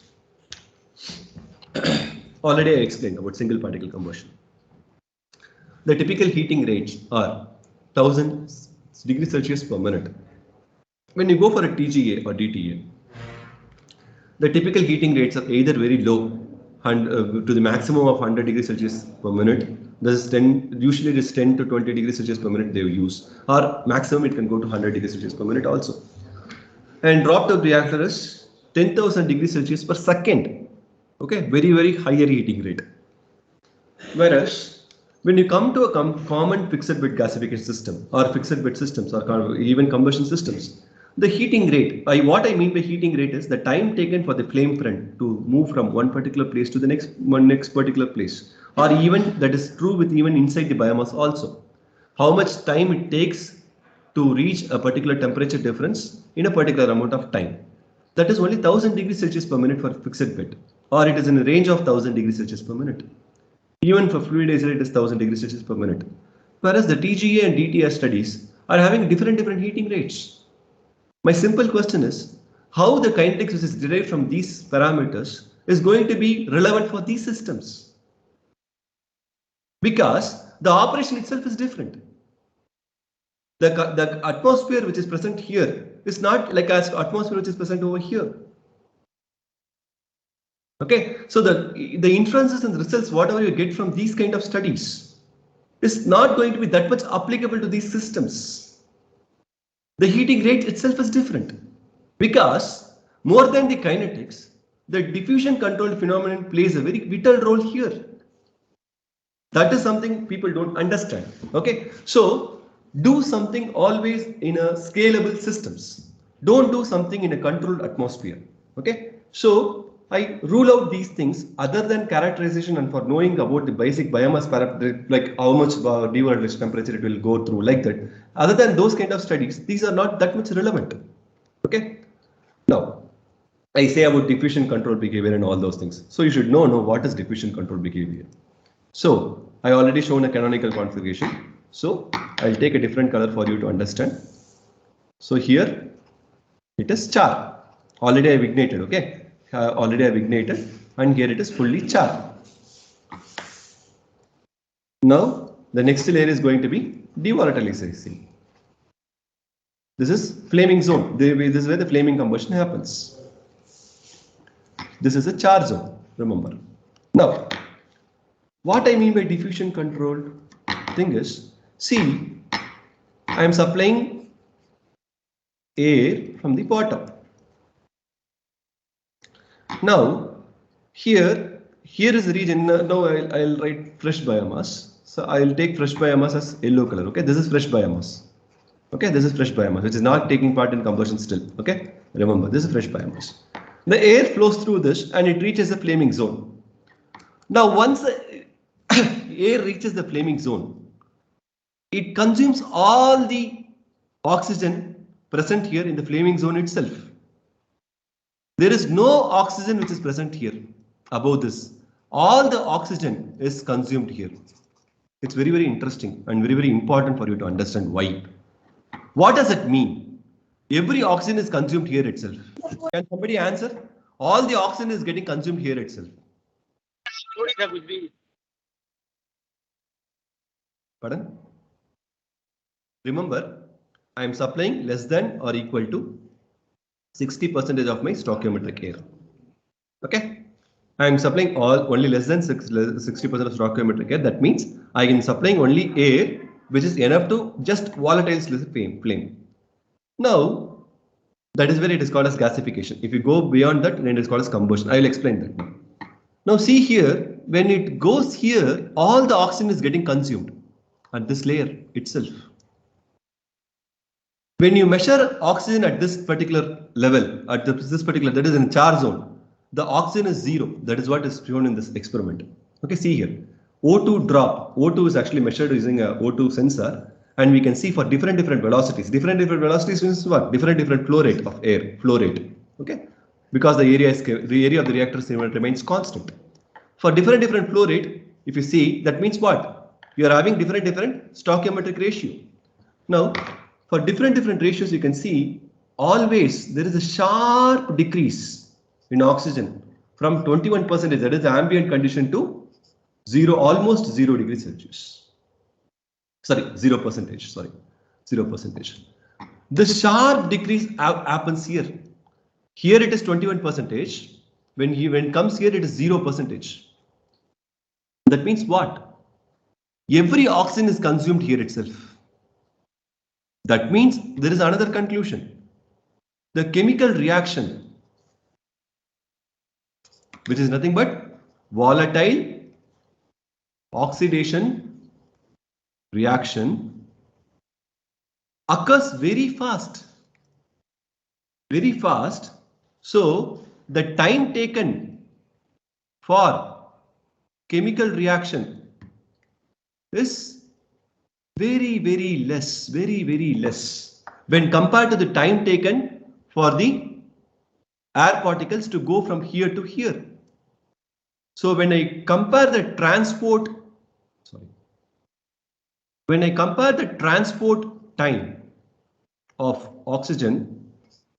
Already I explained about single particle conversion. The typical heating rates are 1000 degrees Celsius per minute. When you go for a TGA or DTA, the typical heating rates are either very low to the maximum of 100 degrees Celsius per minute. This is usually it is 10 to 20 degrees Celsius per minute they use, or maximum it can go to 100 degrees Celsius per minute also. And drop top reactor is 10,000 degrees Celsius per second. Okay, very higher heating rate. Whereas when you come to a common fixed bed gasification system or fixed bed systems or even combustion systems, the heating rate, what I mean by heating rate is the time taken for the flame front to move from one particular place to the next particular place, or even that is true with even inside the biomass also. How much time it takes to reach a particular temperature difference in a particular amount of time. That is only 1000 degrees Celsius per minute for fixed bed, or it is in a range of 1000 degrees Celsius per minute. Even for fluidized, it is 1000 degrees Celsius per minute. Whereas the TGA and DTS studies are having different heating rates. My simple question is, how the kinetics which is derived from these parameters is going to be relevant for these systems? Because the operation itself is different. The atmosphere which is present here is not like as atmosphere which is present over here. Okay, so the inferences and the results, whatever you get from these kind of studies, is not going to be that much applicable to these systems. The heating rate itself is different because more than the kinetics, the diffusion controlled phenomenon plays a very vital role here. That is something people don't understand. Okay, so do something always in a scalable systems. Don't do something in a controlled atmosphere. Okay, so I rule out these things other than characterization and for knowing about the basic biomass parameter, like how much devaluation temperature it will go through, like that. Other than those kind of studies, these are not that much relevant. Okay. Now, I say about diffusion control behavior and all those things. So you should know what is diffusion control behavior. So I already shown a canonical configuration. So I'll take a different color for you to understand. So here it is char. Already I've ignited. Okay. Already I've ignited, and here it is fully char. Now the next layer is going to be devolatilizing. This is flaming zone. This is where the flaming combustion happens. This is a char zone, remember. Now, what I mean by diffusion controlled thing is, see, I am supplying air from the bottom. Now, here is the region. Now I'll write fresh biomass. So I'll take fresh biomass as yellow color. Okay, this is fresh biomass. Okay, this is fresh biomass, which is not taking part in combustion still. Okay, remember, this is fresh biomass. The air flows through this and it reaches the flaming zone. Now, once the air reaches the flaming zone, it consumes all the oxygen present here in the flaming zone itself. There is no oxygen which is present here above this. All the oxygen is consumed here. It's very interesting and very important for you to understand why. What does it mean? Every oxygen is consumed here itself. Can somebody answer? All the oxygen is getting consumed here itself. Pardon? Remember, I am supplying less than or equal to 60% of my stoichiometric air. Okay, I am supplying only less than 60% of stoichiometric air. That means I am supplying only air which is enough to just volatilize the flame. Now, that is where it is called as gasification. If you go beyond that, then it is called as combustion. I will explain that now. Now see here, when it goes here, all the oxygen is getting consumed at this layer itself. When you measure oxygen at this particular level, at this particular, that is in char zone, the oxygen is 0. That is what is shown in this experiment. Okay, see here. O2 drop. O2 is actually measured using a O2 sensor, and we can see for different velocities. Different velocities means what? Different flow rate of air, flow rate. Okay, because the area of the reactor remains constant. For different flow rate, if you see, that means what? You are having different stoichiometric ratio. Now, for different ratios, you can see always there is a sharp decrease in oxygen from 21%, that is the ambient condition, to 0, almost 0 degrees Celsius. Sorry, 0%. Sorry, 0%. The sharp decrease happens here. Here it is 21%. When it comes here, it is 0%. That means what? Every oxygen is consumed here itself. That means there is another conclusion. The chemical reaction which is nothing but volatile oxidation reaction, occurs very fast. Very fast. So the time taken for chemical reaction is very less, very less when compared to the time taken for the air particles to go from here to here. So when I compare the transport, when I compare the transport time of oxygen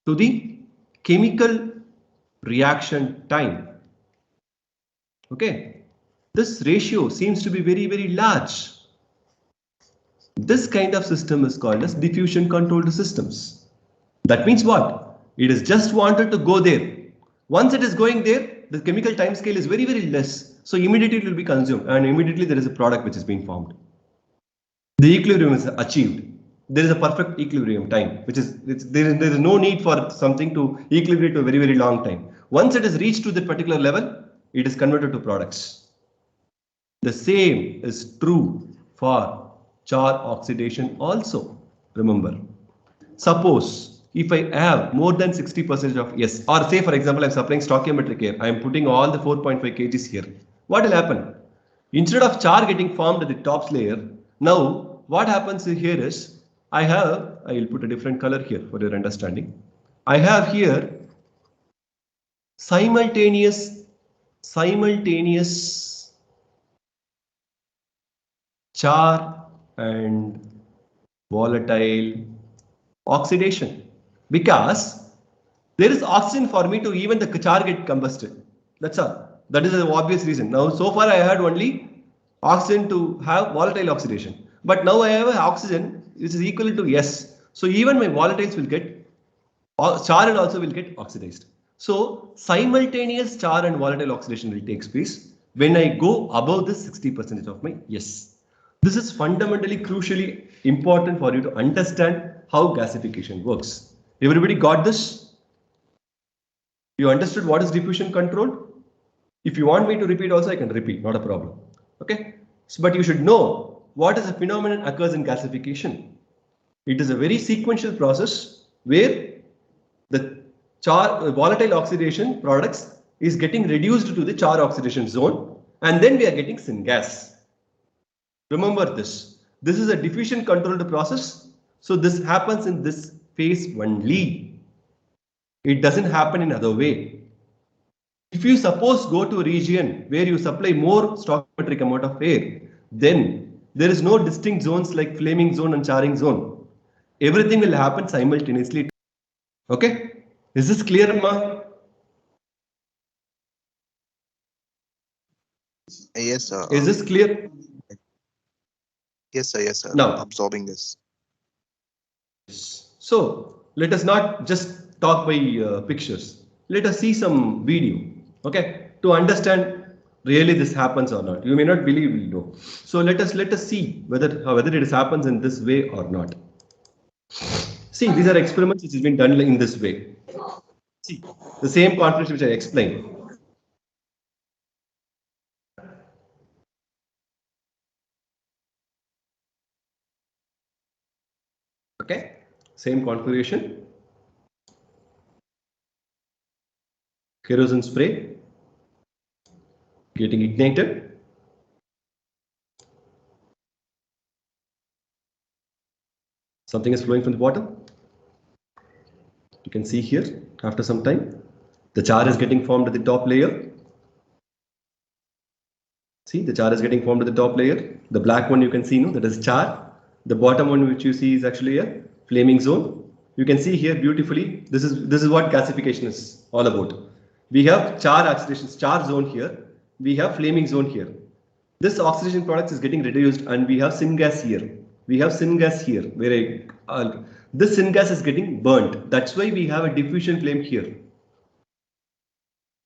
to the chemical reaction time, okay, this ratio seems to be very large. This kind of system is called as diffusion controlled systems. That means what? It is just wanted to go there. Once it is going there, the chemical time scale is very less. So immediately it will be consumed and immediately there is a product which is being formed. The equilibrium is achieved. There is a perfect equilibrium time, which is there is no need for something to equilibrate to a very long time. Once it is reached to the particular level, it is converted to products. The same is true for Char oxidation also. Remember, suppose if I have more than 60% of yes, or say for example, I'm supplying stoichiometric air, I am putting all the 4.5 kgs here. What will happen? Instead of char getting formed at the top layer, now what happens here is I will put a different color here for your understanding. I have here simultaneous char and volatile oxidation, because there is oxygen for me to even the char get combusted. That's all. That is the obvious reason. Now so far I had only oxygen to have volatile oxidation, but now I have an oxygen which is equal to S. So even my volatiles will get char and also will get oxidized. So simultaneous char and volatile oxidation will take place when I go above this 60% of my S. This is fundamentally crucially important for you to understand how gasification works. Everybody got this? You understood what is diffusion control? If you want me to repeat also, I can repeat, not a problem. Okay? So, but you should know what is a phenomenon occurs in gasification. It is a very sequential process where the volatile oxidation products is getting reduced to the char oxidation zone, and then we are getting syngas. Remember this. This is a diffusion controlled process. So this happens in this phase only. It doesn't happen in other way. If you suppose go to a region where you supply more stoichiometric amount of air, then there is no distinct zones like flaming zone and charring zone. Everything will happen simultaneously. Okay? Is this clear, Ma? Yes, sir. Is this clear? Yes, sir. Yes, sir. Now, absorbing this. So let us not just talk by pictures. Let us see some video, okay, to understand really this happens or not. You may not believe we know. So let us see whether it happens in this way or not. See, these are experiments which has been done in this way. See, the same conflict which I explained. Okay, same configuration. Kerosene spray getting ignited. Something is flowing from the bottom. You can see here after some time the char is getting formed at the top layer. See, the char is getting formed at the top layer. The black one you can see, no, that is char. The bottom one which you see is actually a flaming zone. You can see here beautifully. This is what gasification is all about. We have char oxidation, char zone here. We have flaming zone here. This oxidation product is getting reduced, and we have syngas here. We have syngas here, where this syngas is getting burnt. That's why we have a diffusion flame here.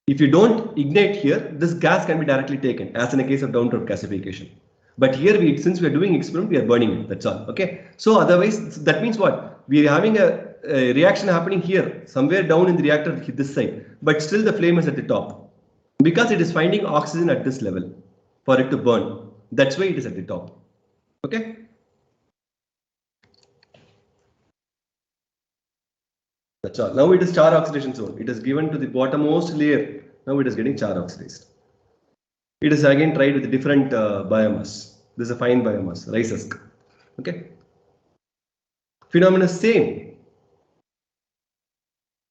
If you don't ignite here, this gas can be directly taken, as in a case of downward gasification. But here, since we are doing experiment, we are burning it. That's all. Okay. So otherwise, that means what? We are having a reaction happening here, somewhere down in the reactor this side, but still the flame is at the top. because it is finding oxygen at this level for it to burn. That's why it is at the top. Okay. That's all. Now it is char oxidation zone. It is given to the bottommost layer. Now it is getting char oxidized. It is again tried with different biomass. This is a fine biomass, rice husk. Okay. Phenomenon is same.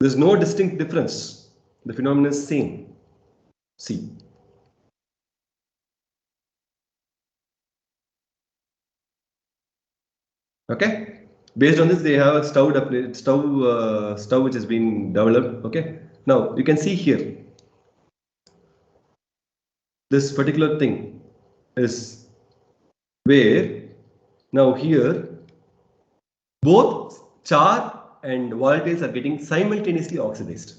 There is no distinct difference. The phenomenon is same. See. Okay. Based on this, they have a stove which has been developed. Okay. Now you can see here. This particular thing is where now here both char and volatiles are getting simultaneously oxidized.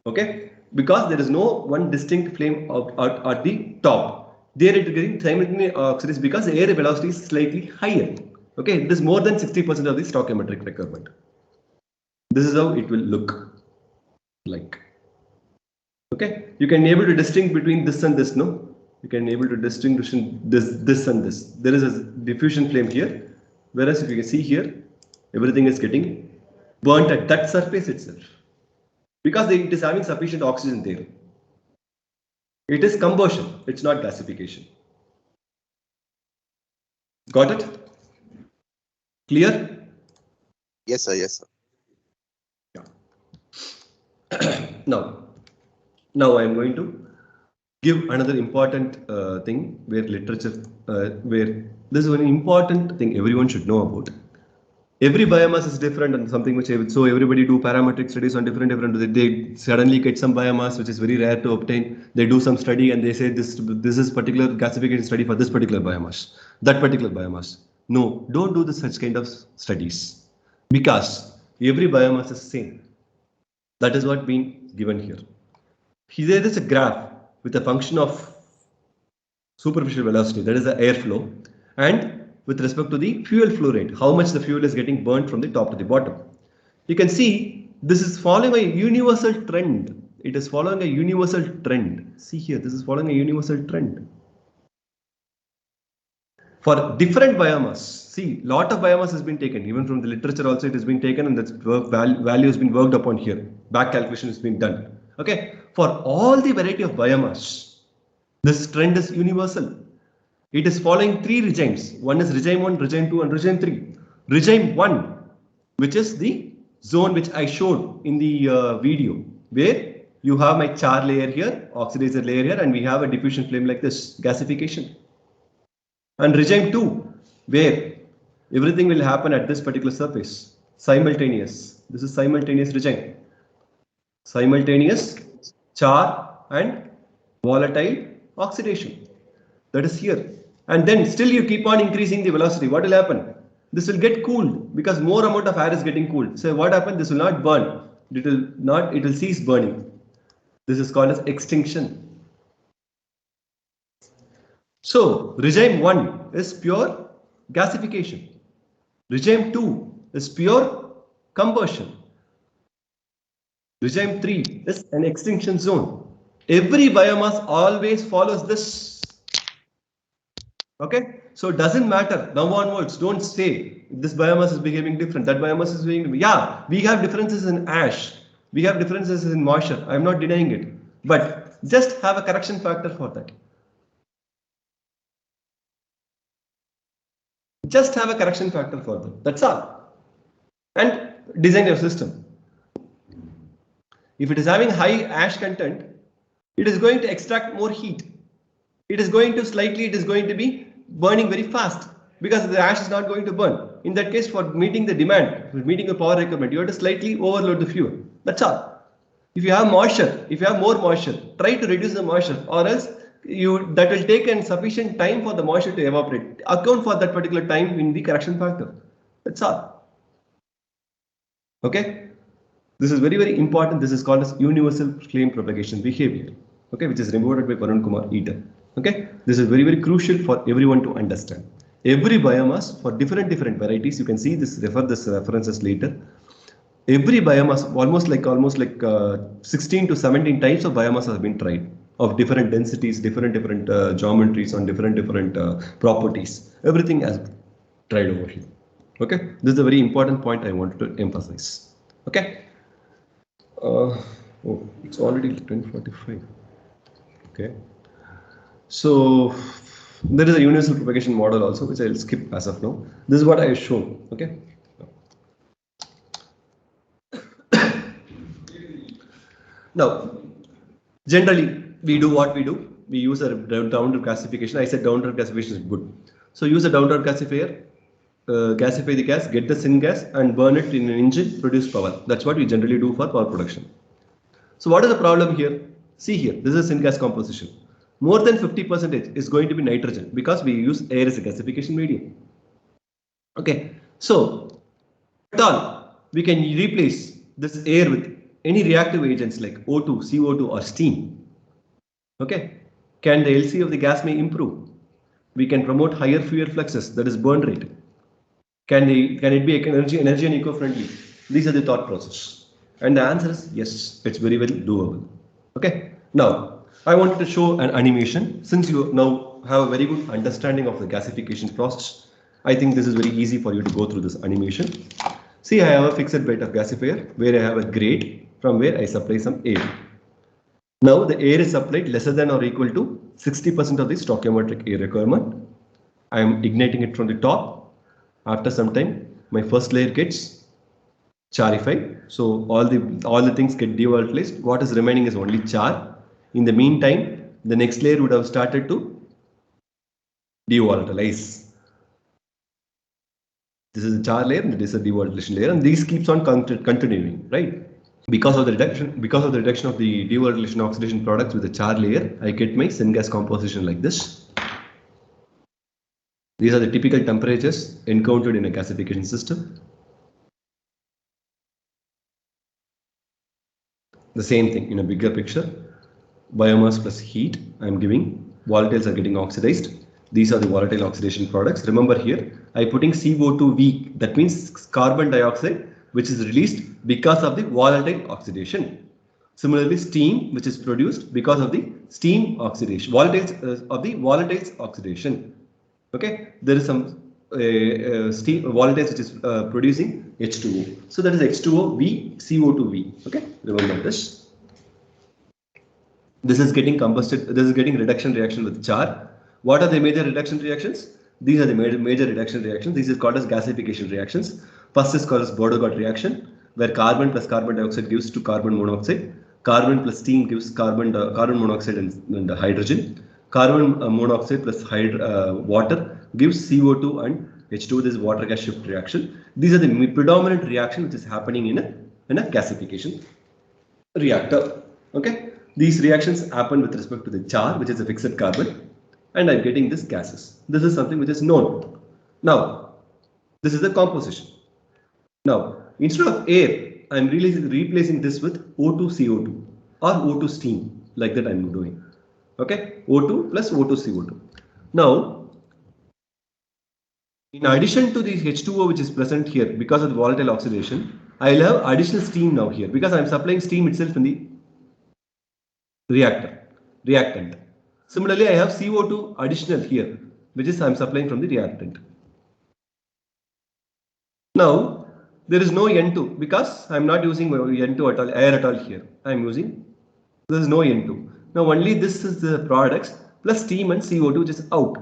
Okay, because there is no one distinct flame at the top. There it is getting simultaneously oxidized because the air velocity is slightly higher. Okay, this is more than 60% of the stoichiometric requirement. This is how it will look like. Okay, you can able to distinguish between this and this, no? You can able to distinguish this and this. There is a diffusion flame here, whereas if you can see here, everything is getting burnt at that surface itself. Because it is having sufficient oxygen there. It is combustion, it's not gasification. Got it? Clear? Yes, sir. Yes, sir. Yeah. Now I am going to give another important thing where literature, where this is an important thing everyone should know about. Every biomass is different and something which so everybody do parametric studies on different. They suddenly get some biomass which is very rare to obtain. They do some study and they say this is particular gasification study for this particular biomass, that particular biomass. No, don't do such kind of studies because every biomass is same. That is what being given here. Here is a graph with a function of superficial velocity, that is the airflow, and with respect to the fuel flow rate, how much the fuel is getting burnt from the top to the bottom. You can see this is following a universal trend. It is following a universal trend. See here, this is following a universal trend. For different biomass, see, lot of biomass has been taken, even from the literature also it has been taken and that value has been worked upon here. Back calculation has been done. Okay, for all the variety of biomass, this trend is universal. It is following three regimes. One is regime 1, regime 2 and regime 3. Regime 1, which is the zone which I showed in the video, where you have my char layer here, oxidizer layer here, and we have a diffusion flame like this, gasification. And regime 2, where everything will happen at this particular surface, simultaneous. This is simultaneous regime. Simultaneous char and volatile oxidation. That is here. And then still you keep on increasing the velocity. What will happen? This will get cooled because more amount of air is getting cooled. So what happens? This will not burn. It will cease burning. This is called as extinction. So regime 1 is pure gasification. Regime 2 is pure combustion. Regime 3 is an extinction zone. Every biomass always follows this. Okay, so it doesn't matter. Now onwards, don't say this biomass is behaving different, that biomass is behaving. Yeah, we have differences in ash, we have differences in moisture. I'm not denying it, but just have a correction factor for that. Just have a correction factor for that. That's all. And design your system. If it is having high ash content, it is going to extract more heat. It is going to be burning very fast because the ash is not going to burn. In that case, for meeting the demand, for meeting the power requirement, you have to slightly overload the fuel. That's all. If you have moisture, if you have more moisture, try to reduce the moisture, or else that will take sufficient time for the moisture to evaporate. Account for that particular time in the correction factor. That's all. Okay. This is very, very important. This is called as universal flame propagation behavior. Okay, which is reported by Varun Kumar Eater. Okay, this is very, very crucial for everyone to understand. Every biomass for different varieties, you can see this, refer this references later. Every biomass, almost like 16 to 17 types of biomass have been tried. of different densities, different geometries on different properties. Everything has tried over here. Okay, this is a very important point I wanted to emphasize. Okay. Oh, it's already 10:45. Okay. So there is a universal propagation model also, which I'll skip as of now. This is what I have shown. Okay. Now, generally, we do what we do. We use a downward gasification. I said downward gasification is good. So use a downward gasifier, gasify the gas, get the syngas, and burn it in an engine, produce power. That's what we generally do for power production. So what is the problem here? See here, this is syngas composition. More than 50% is going to be nitrogen because we use air as a gasification medium. Okay, so at all, we can replace this air with any reactive agents like O2, CO2 or steam. Okay, can the LC of the gas may improve? We can promote higher fuel fluxes, that is burn rate. Can it be energy and eco-friendly? These are the thought process. And the answer is yes, it's very well doable. Okay, now I wanted to show an animation. Since you now have a very good understanding of the gasification process, I think this is very easy for you to go through this animation. See, I have a fixed bed of gasifier where I have a grate from where I supply some air. Now the air is supplied lesser than or equal to 60% of the stoichiometric air requirement. I am igniting it from the top. After some time, my first layer gets charified. So all the things get devolatilized. What is remaining is only char. In the meantime, the next layer would have started to devolatilize. This is a char layer and this is a devolatilization layer, and these keeps on continuing, right? Because of the reduction of the devolatilization oxidation products with the char layer, I get my syngas composition like this. These are the typical temperatures encountered in a gasification system. The same thing in a bigger picture. Biomass plus heat, I am giving. Volatiles are getting oxidized. These are the volatile oxidation products. Remember here, I am putting CO2V. That means carbon dioxide, which is released because of the volatile oxidation. Similarly, steam, which is produced because of the steam oxidation. Volatiles of the volatiles oxidation. Okay, there is some steam volatiles which is producing H2O. So that is H2O-V, CO2V. Okay, remember this. This is getting combusted. This is getting reduction reaction with char. What are the major reduction reactions? These are the major reduction reactions. This is called as gasification reactions. First is called as Bordeaux reaction, where carbon plus carbon dioxide gives to carbon monoxide. Carbon plus steam gives carbon monoxide and hydrogen. Carbon monoxide plus water gives CO2 and H2O. This is water gas shift reaction. These are the predominant reaction which is happening in a gasification reactor. Okay, these reactions happen with respect to the char, which is a fixed carbon, and I'm getting this gases. This is something which is known. Now, this is the composition. Now, instead of air, I'm really replacing this with O2 CO2 or O2 steam, like that I'm doing. Okay, O2 plus O2 CO2. Now, in addition to the H2O which is present here because of the volatile oxidation, I'll have additional steam now here because I'm supplying steam itself in the reactant. Similarly, I have CO2 additional here, which is I'm supplying from the reactant. Now, there is no N2 because I'm not using N2 at all, air at all here. I'm using, there is no N2. Now, only this is the products plus steam and CO2 which is out.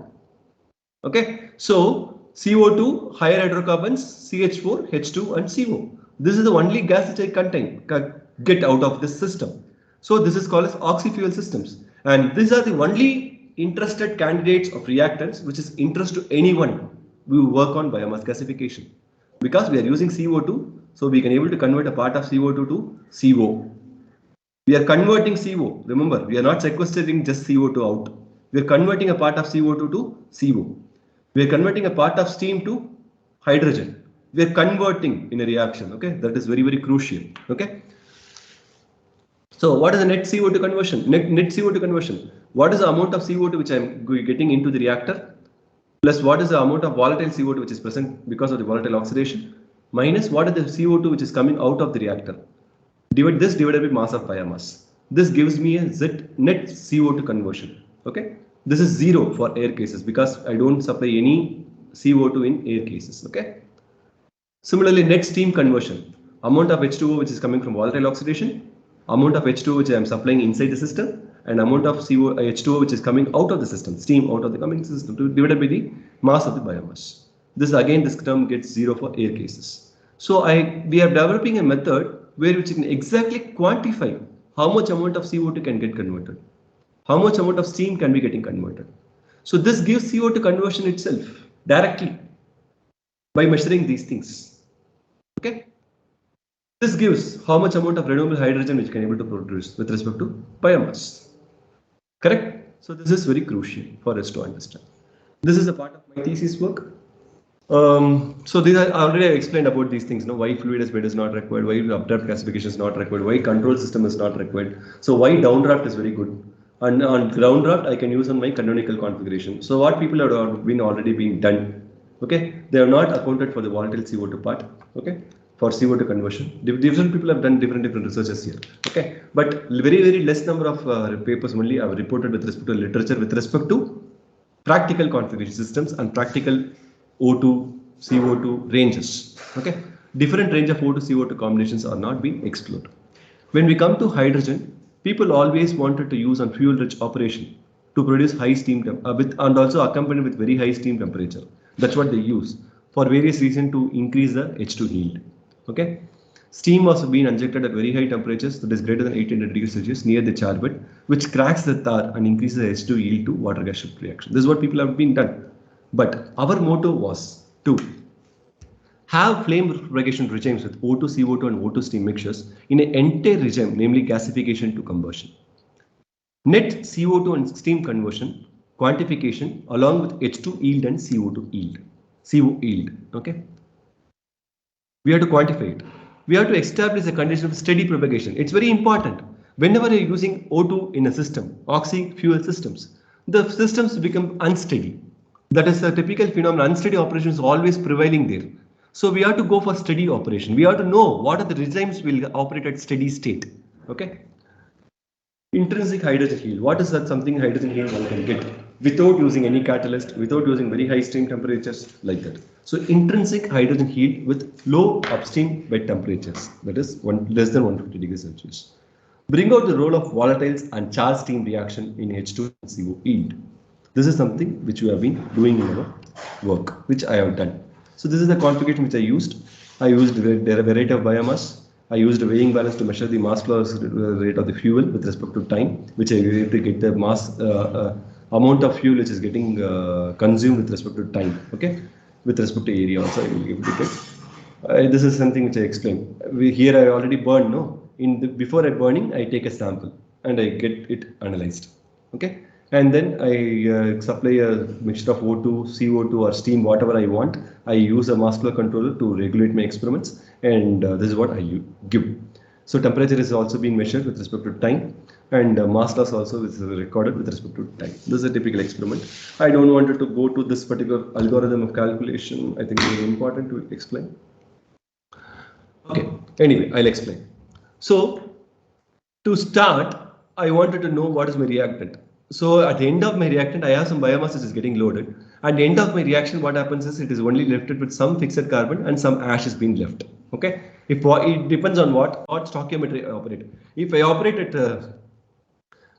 Okay, so CO2, higher hydrocarbons, CH4, H2 and CO. This is the only gas which I get out of this system. So this is called as oxy-fuel systems. And these are the only interested candidates of reactants which is interest to anyone who work on biomass gasification. Because we are using CO2, so we can able to convert a part of CO2 to CO. We are converting CO. Remember, we are not sequestering just CO2 out. We are converting a part of CO2 to CO. We are converting a part of steam to hydrogen. We are converting in a reaction. Okay, that is very, very crucial. Okay. So what is the net CO2 conversion? Net CO2 conversion. What is the amount of CO2 which I am getting into the reactor? Plus what is the amount of volatile CO2 which is present because of the volatile oxidation? Minus what is the CO2 which is coming out of the reactor? Divide this divided by mass of biomass. This gives me a net CO2 conversion. Okay, this is 0 for air cases because I don't supply any CO2 in air cases. Okay. Similarly, net steam conversion, amount of H2O which is coming from volatile oxidation, amount of H2O which I am supplying inside the system, and amount of H2O which is coming out of the system, steam out of the coming system, divided by the mass of the biomass. This again, this term gets 0 for air cases. So we are developing a method where which can exactly quantify how much amount of CO2 can get converted, how much amount of steam can be getting converted. So this gives CO2 conversion itself directly by measuring these things. Okay. This gives how much amount of renewable hydrogen which can able to produce with respect to biomass. Correct? So this is very crucial for us to understand. This is a part of my thesis work. So these are already I explained about these things. Why fluid bed is not required, why updraft gasification is not required, why control system is not required. So why downdraft is very good. And on downdraft I can use on my canonical configuration. So what people have been already being done. Okay, they have not accounted for the volatile CO2 part. Okay, for CO2 conversion, different people have done different researches here. Okay, but very less number of papers only have reported with respect to literature with respect to practical configuration systems and practical O2 CO2 ranges. Okay, different range of O2 CO2 combinations are not being explored. When we come to hydrogen, people always wanted to use on fuel rich operation to produce high steam and also accompanied with very high steam temperature. That's what they use for various reasons to increase the H2 yield. Okay, steam was being injected at very high temperatures, that is greater than 800 degrees Celsius near the char bed, which cracks the tar and increases the H2 yield to water gas shift reaction. This is what people have been done. But our motto was to have flame propagation regimes with O2 CO2 and O2 steam mixtures in an entire regime, namely gasification to combustion. Net CO2 and steam conversion quantification along with H2 yield and CO2 yield. CO yield. Okay. We have to quantify it. We have to establish a condition of steady propagation. It's very important. Whenever you're using O2 in a system, oxy fuel systems, the systems become unsteady. That is a typical phenomenon. Unsteady operation is always prevailing there. So we have to go for steady operation. We have to know what are the regimes will operate at steady state. Okay. Intrinsic hydrogen yield. What is that something hydrogen yield one can get without using any catalyst, without using very high steam temperatures like that. So intrinsic hydrogen yield with low upstream bed temperatures, that is less than 150 degrees Celsius. Bring out the role of volatiles and char steam reaction in H2 and CO yield. This is something which we have been doing in our work, which I have done. So this is the configuration which I used. I used a variety of biomass. I used a weighing balance to measure the mass flow rate of the fuel with respect to time, which I used to get the mass amount of fuel which is getting consumed with respect to time. Okay, with respect to area also I will give it. This is something which I explained. Here I already burned. No, before I burning, I take a sample and I get it analyzed. Okay, and then I supply a mixture of O2, CO2 or steam, whatever I want. I use a mass flow controller to regulate my experiments, and this is what I give. So temperature is also being measured with respect to time, and mass loss also is recorded with respect to time. This is a typical experiment. I don't want to go to this particular algorithm of calculation. I think it is important to explain. Okay, anyway, I'll explain. So to start, I wanted to know what is my reactant. So at the end of my reactant, I have some biomass which is getting loaded. At the end of my reaction, what happens is it is only left with some fixed carbon and some ash is being left. Okay, it depends on what stoichiometry I operate. If I operate at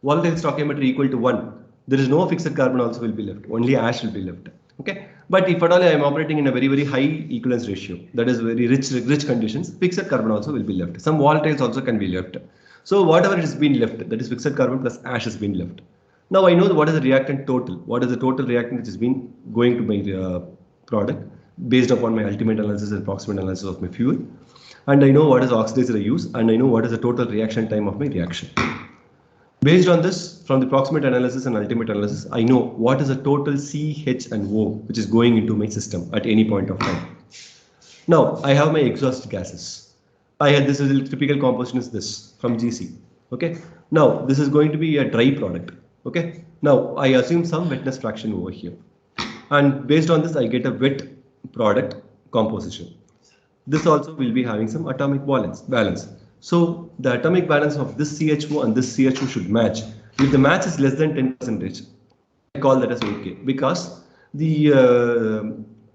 volatile stoichiometry equal to 1, there is no fixed carbon also will be left. Only ash will be left. Okay, but if at all I am operating in a very high equivalence ratio, that is very rich conditions, fixed carbon also will be left. Some volatiles also can be left. So whatever is being left, that is fixed carbon plus ash has been left. Now I know what is the reactant total. What is the total reactant which has been going to my product based upon my ultimate analysis and proximate analysis of my fuel. And I know what is the oxidizer I use, and I know what is the total reaction time of my reaction. Based on this, from the proximate analysis and ultimate analysis, I know what is the total C, H and O which is going into my system at any point of time. Now I have my exhaust gases. I had this is a typical composition is this from GC. Okay. Now this is going to be a dry product. Okay. Now I assume some wetness fraction over here, and based on this I get a wet product composition. This also will be having some atomic balance. So the atomic balance of this CHO and this CHO should match. If the match is less than 10%, I call that as okay, because the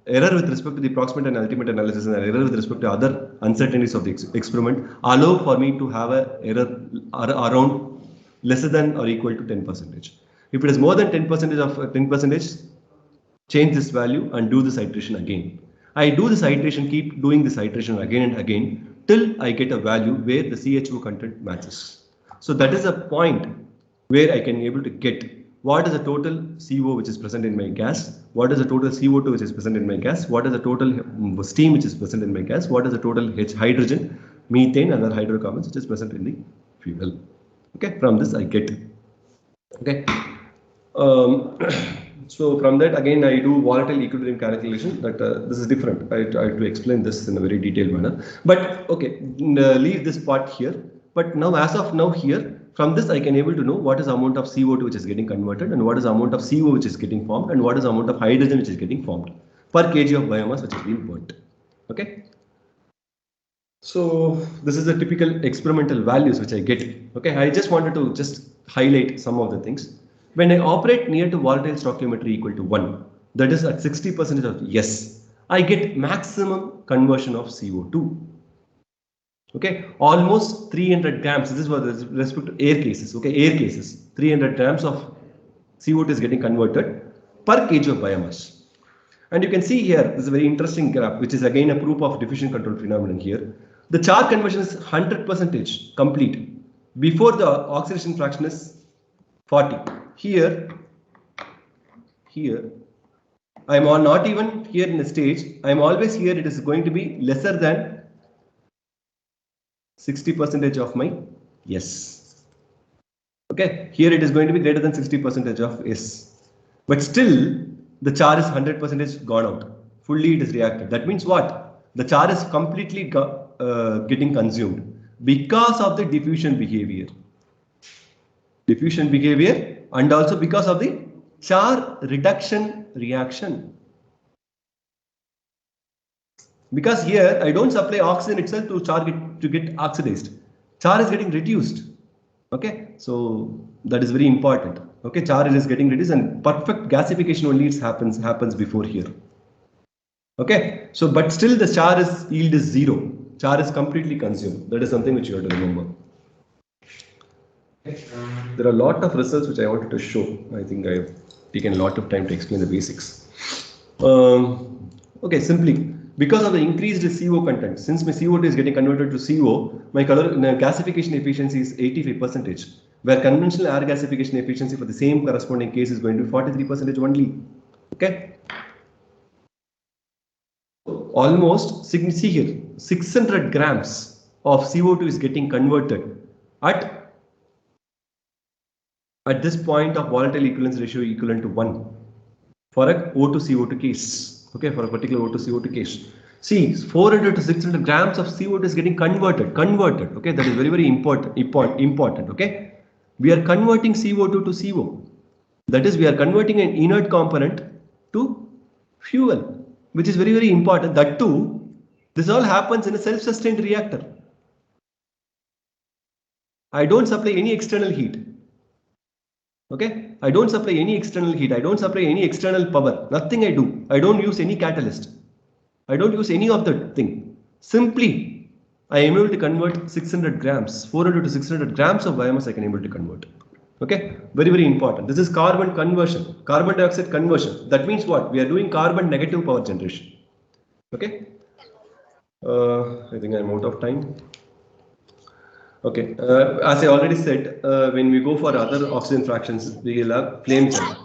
error with respect to the proximate and ultimate analysis and error with respect to other uncertainties of the experiment allow for me to have an error around lesser than or equal to 10%. If it is more than 10% of 10%, change this value and do this iteration again. I do this iteration, keep doing this iteration again and again till I get a value where the CHO content matches. So that is a point where I can be able to get what is the total CO which is present in my gas, what is the total CO2 which is present in my gas, what is the total steam which is present in my gas, what is the total hydrogen, methane and other hydrocarbons which is present in the fuel. Okay, from this I get. Okay. So from that again I do volatile equilibrium calculation, that this is different. I have to explain this in a very detailed manner. But okay, leave this part here. But now as of now here, from this I can able to know what is the amount of CO2 which is getting converted and what is the amount of CO which is getting formed and what is the amount of hydrogen which is getting formed per kg of biomass which is being burnt. Okay. So this is the typical experimental values which I get. Okay, I just wanted to just highlight some of the things. When I operate near to volatile stoichiometry equal to 1, that is at 60% of yes, I get maximum conversion of CO2. Okay, almost 300 grams. This is with respect to air cases. Okay, air cases, 300 grams of CO2 is getting converted per kg of biomass. And you can see here, this is a very interesting graph, which is again a proof of diffusion control phenomenon here. The Char conversion is 100% complete before the oxidation fraction is 40. Here, I am not even here in the stage. I am always here. It is going to be lesser than 60% of my yes. Okay, here it is going to be greater than 60% of yes. But still, the Char is 100% gone out. Fully it is reacted. That means what? The Char is completely getting consumed because of the diffusion behavior. Diffusion behavior and also because of the Char reduction reaction. Because here I don't supply oxygen itself to Char to get oxidized. Char is getting reduced. Okay, so that is very important. Okay, Char is getting reduced and perfect gasification only happens before here. Okay, so but still the Char yield is 0. Char is completely consumed. That is something which you have to remember. There are a lot of results which I wanted to show. I think I have taken a lot of time to explain the basics. Okay, simply because of the increased CO content, since my CO2 is getting converted to CO, my gasification efficiency is 85%, where conventional air gasification efficiency for the same corresponding case is going to be 43% only. Okay. Almost, see here, 600 grams of CO2 is getting converted at this point of volatile equivalence ratio equivalent to 1 for a O2 CO2 case. Okay, for a particular O2 CO2 case. See, 400 to 600 grams of CO2 is getting converted. Okay, that is very, very important. Okay, we are converting CO2 to CO. That is, we are converting an inert component to fuel, which is very, very important. That too, this all happens in a self-sustained reactor. I don't supply any external heat. Okay, I don't supply any external heat. I don't supply any external power. Nothing I do. I don't use any catalyst. I don't use any of the thing. Simply, I am able to convert 600 grams, 400 to 600 grams of biomass I can able to convert. Okay, very, very important. This is carbon conversion, carbon dioxide conversion. That means what? We are doing carbon negative power generation. Okay, I think I'm out of time. Okay, as I already said, when we go for other oxygen fractions, we will have flame channel.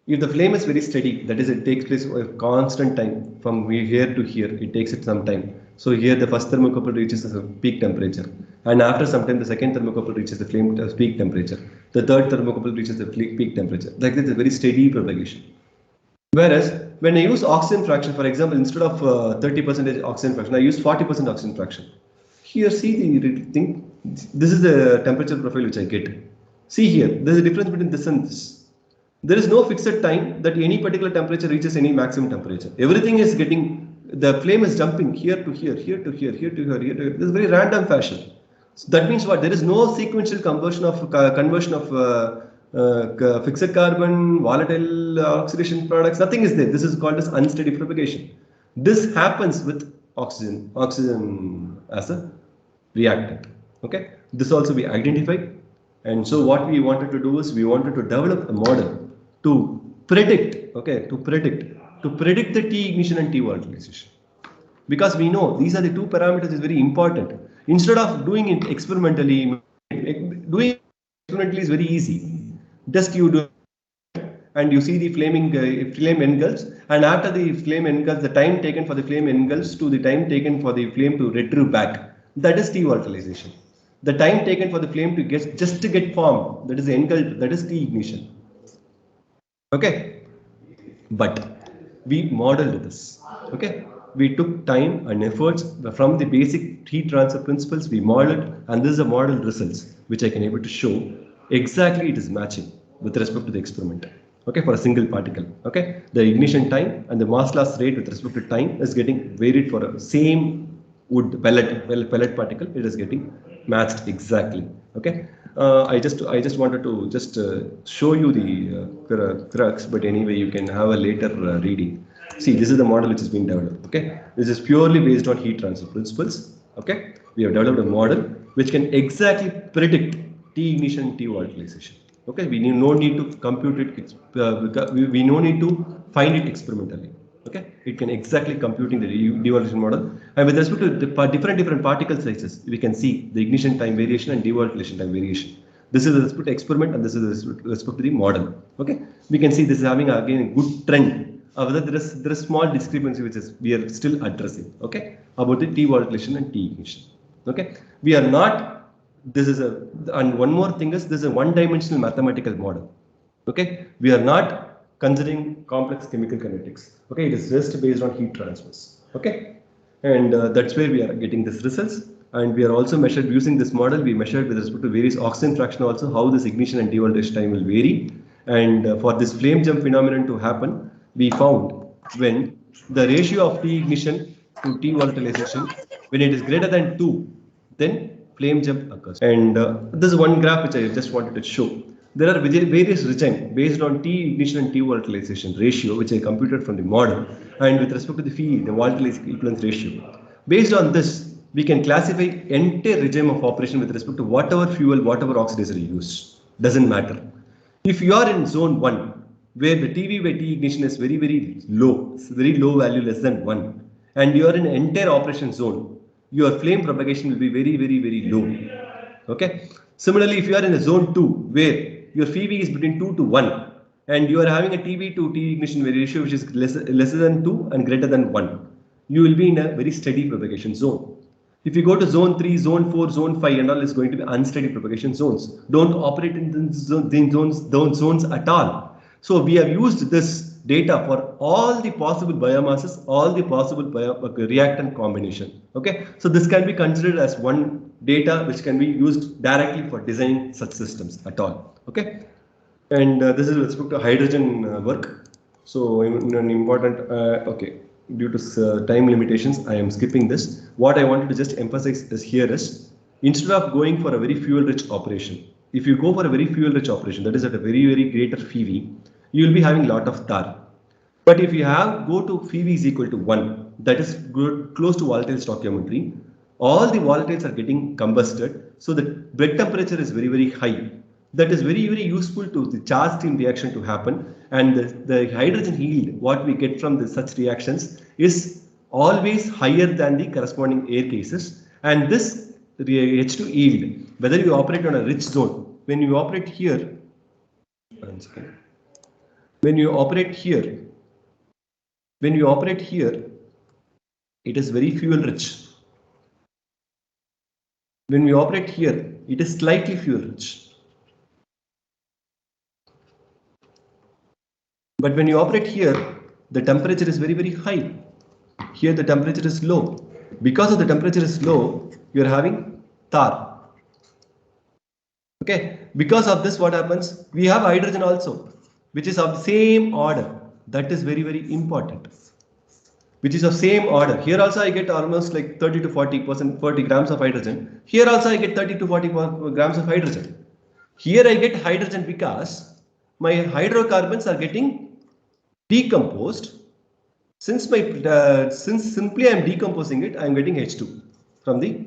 If the flame is very steady, that is, it takes place a constant time from here to here, it takes it some time. So here the first thermocouple reaches the peak temperature, and after some time the second thermocouple reaches the flame peak temperature. The third thermocouple reaches the peak temperature. Like this, is a very steady propagation. Whereas when I use oxygen fraction, for example, instead of 30% oxygen fraction, I use 40% oxygen fraction. Here, see the thing. This is the temperature profile which I get. See here, there is a difference between this and this. There is no fixed time that any particular temperature reaches any maximum temperature. Everything is getting, the flame is jumping here to here, here to here, here to here, here to here. This is very random fashion. So that means what? There is no sequential conversion of fixed carbon, volatile oxidation products. Nothing is there. This is called as unsteady propagation. This happens with oxygen as a reactant. Okay. This also we identified. And so what we wanted to do is we wanted to develop a model to predict, to predict the T ignition and T volatilization. Because we know these are the two parameters is very important. Instead of doing it experimentally, doing it experimentally is very easy. Just you do and you see the flame engulfs, and after the flame engulfs, the time taken for the flame engulfs to the time taken for the flame to retrieve back, that is T volatilization. The time taken for the flame to get formed, that is the engulf, that is T ignition. Okay, but we modeled this. Okay, we took time and efforts from the basic heat transfer principles. We modeled, and this is a model results which I can able to show exactly it is matching with respect to the experiment. Okay, for a single particle. Okay, the ignition time and the mass loss rate with respect to time is getting varied for a same wood pellet particle. It is getting matched exactly. Okay. I just wanted to show you the crux, but anyway you can have a later reading. See, this is the model which is being developed. Okay, this is purely based on heat transfer principles. Okay, we have developed a model which can exactly predict T ignition, T volatilization. Okay, we no need to compute it. We no need to find it experimentally. Okay, it can exactly computing the devolatilization model, and with respect to the different particle sizes, we can see the ignition time variation and devolatilization time variation. This is with respect to experiment, and this is with respect to the model. Okay, we can see this is having again a good trend. However, there is small discrepancy which is we are still addressing. Okay, about the T volatilization and T ignition. Okay, we are not. This is and one more thing is this is a one-dimensional mathematical model. Okay, we are not considering complex chemical kinetics. Okay, it is just based on heat transfers. Okay, and that's where we are getting these results. And we are also measured using this model. We measured with respect to various oxygen fraction also how this ignition and devolatilization time will vary. And for this flame jump phenomenon to happen, we found when the ratio of T ignition to T volatilization, when it is greater than 2, then flame jump occurs. And this is one graph which I just wanted to show. There are various regimes based on T ignition and T volatilization ratio, which I computed from the model, and with respect to the Phe, the volatilization equivalence ratio. Based on this, we can classify entire regime of operation with respect to whatever fuel, whatever oxidizer you use. Doesn't matter. If you are in zone 1, where the TV by T ignition is very low, very low value less than 1, and you are in entire operation zone, your flame propagation will be very low. Okay. Similarly, if you are in a zone 2, where your Phe is between 2 to 1, and you are having a TV to T ignition ratio which is lesser than 2 and greater than 1, you will be in a very steady propagation zone. If you go to zone 3, zone 4, zone 5 and all is going to be unsteady propagation zones. Don't operate in those zones at all. So we have used this data for all the possible biomasses, all the possible reactant combination. Okay, so this can be considered as one data which can be used directly for designing such systems at all. Okay, and this is with respect to hydrogen work. So an important okay. Due to time limitations, I am skipping this. What I wanted to just emphasize is here is, instead of going for a very fuel-rich operation, if you go for a very fuel-rich operation, that is at a very greater Phe, you will be having lot of tar. But if you go to Phe is equal to 1, that is good, close to volatile stoichiometry, all the volatiles are getting combusted, so the bed temperature is very high. That is very useful to the Char steam reaction to happen, and the hydrogen yield what we get from such reactions is always higher than the corresponding air cases, and this H2 yield, whether you operate on a rich zone, when you operate here, it is very fuel rich. When we operate here, it is slightly fuel rich. But when you operate here, the temperature is very high. Here the temperature is low. Because of the temperature is low, you are having tar. Okay. Because of this, what happens? We have hydrogen also, which is of the same order. That is very important. which is of same order. Here also I get almost like 30 to 40 grams of hydrogen. Here also I get 30 to 40 grams of hydrogen. Here I get hydrogen because my hydrocarbons are getting decomposed. Since simply I am decomposing it, I am getting H2 from the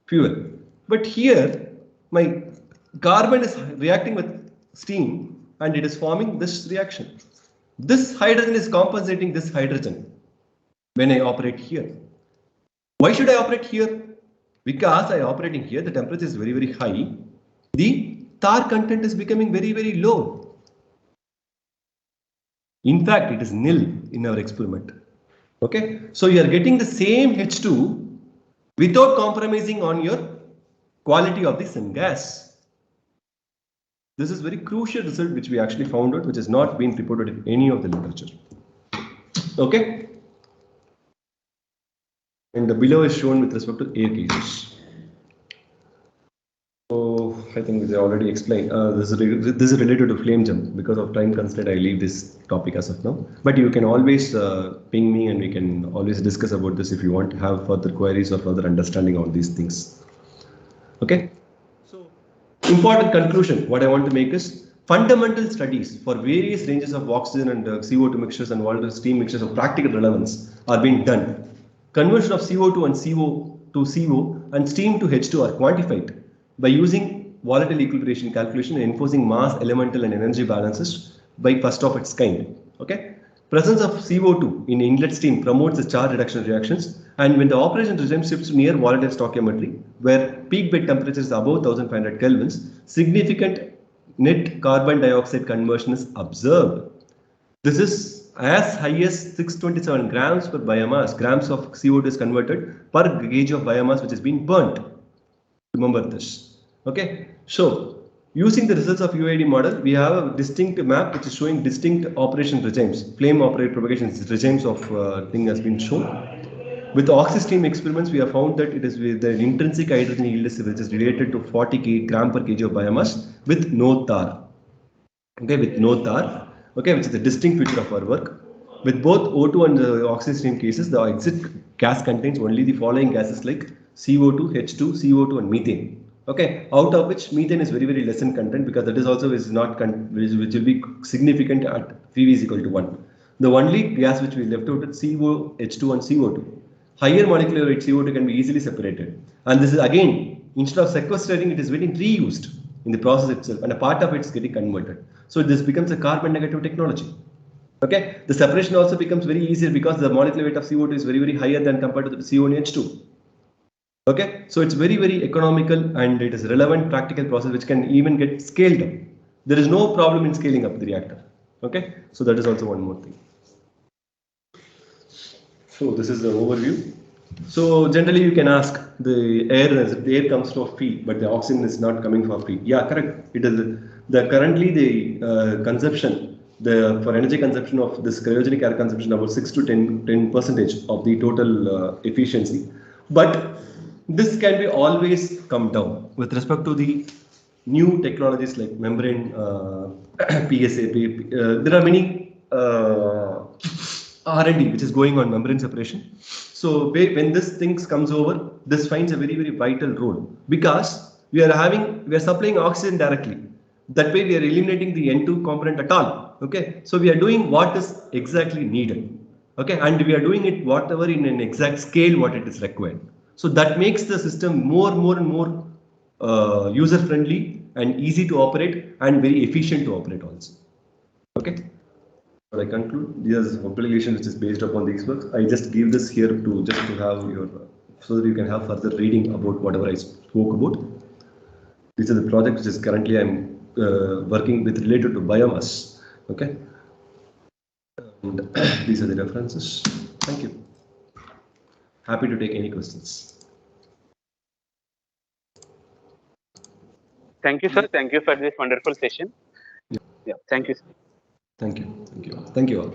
fuel. But here my carbon is reacting with steam and it is forming this reaction. This hydrogen is compensating this hydrogen when I operate here. Why should I operate here? Because I operating here, the temperature is very, very high. The tar content is becoming very, very low. In fact, it is nil in our experiment. Okay, so you are getting the same H2 without compromising on your quality of the syngas. This is very crucial result which we actually found out, which has not been reported in any of the literature. Okay, and the below is shown with respect to air cases. So I think they already explained. This is related to flame jump. Because of time constraint, I leave this topic as of now. But you can always ping me, and we can always discuss about this if you want to have further queries or further understanding on these things. Okay. So important conclusion. What I want to make is fundamental studies for various ranges of oxygen and CO2 mixtures and water steam mixtures of practical relevance are being done. Conversion of CO2 and CO to CO and steam to H2 are quantified by using volatile equilibration calculation and enforcing mass, elemental and energy balances by first of its kind. Okay. Presence of CO2 in inlet steam promotes the Char reduction reactions, and when the operation regime shifts to near volatile stoichiometry, where peak bed temperature is above 1500 kelvins, significant net carbon dioxide conversion is observed. This is as high as 627 grams per biomass. Grams of CO2 is converted per kg of biomass which has been burnt. Remember this. Okay. So using the results of UID model, we have a distinct map which is showing distinct operation regimes. Flame operated propagation regimes of thing has been shown. With oxy-steam experiments, we have found that it is with the intrinsic hydrogen yield which is related to 40 gram per kg of biomass with no tar. Okay, with no tar. Okay, which is a distinct feature of our work. With both O2 and the oxy-steam cases, the exit gas contains only the following gases like CO2, H2, CO2 and methane. Okay, out of which methane is very, very less in content because that is also is not which will be significant at PV is equal to 1. The only gas which we left out is CO, H2 and CO2. Higher molecular weight CO2 can be easily separated. And this is again, instead of sequestrating, it is getting reused in the process itself, and a part of it is getting converted. So this becomes a carbon negative technology. Okay, the separation also becomes very easier because the molecular weight of CO2 is very, very higher than compared to the CO and H2. Okay, so it's very, very economical and it is relevant practical process which can even get scaled up. There is no problem in scaling up the reactor. Okay, so that is also one more thing. So this is the overview. So generally you can ask the air comes for free, but the oxygen is not coming for free. Yeah, correct. It is currently the consumption, for energy consumption of this cryogenic air consumption about 6 to 10% of the total efficiency. But this can be always come down with respect to the new technologies like membrane, PSA. There are many R&D which is going on membrane separation. So when this things comes over, this finds a very, very vital role because we are supplying oxygen directly. That way we are eliminating the N2 component at all. Okay, so we are doing what is exactly needed. Okay, and we are doing it whatever in an exact scale what it is required. So that makes the system more and more user friendly and easy to operate and very efficient to operate also. Okay. I conclude, this is publication which is based upon these works. I just give this here to have your, so that you can have further reading about whatever I spoke about. These are the projects which is currently I'm working with related to biomass. Okay. And these are the references. Thank you. Happy to take any questions. Thank you, sir. Thank you for this wonderful session. Yeah. Thank you, sir. Thank you. Thank you. Thank you all.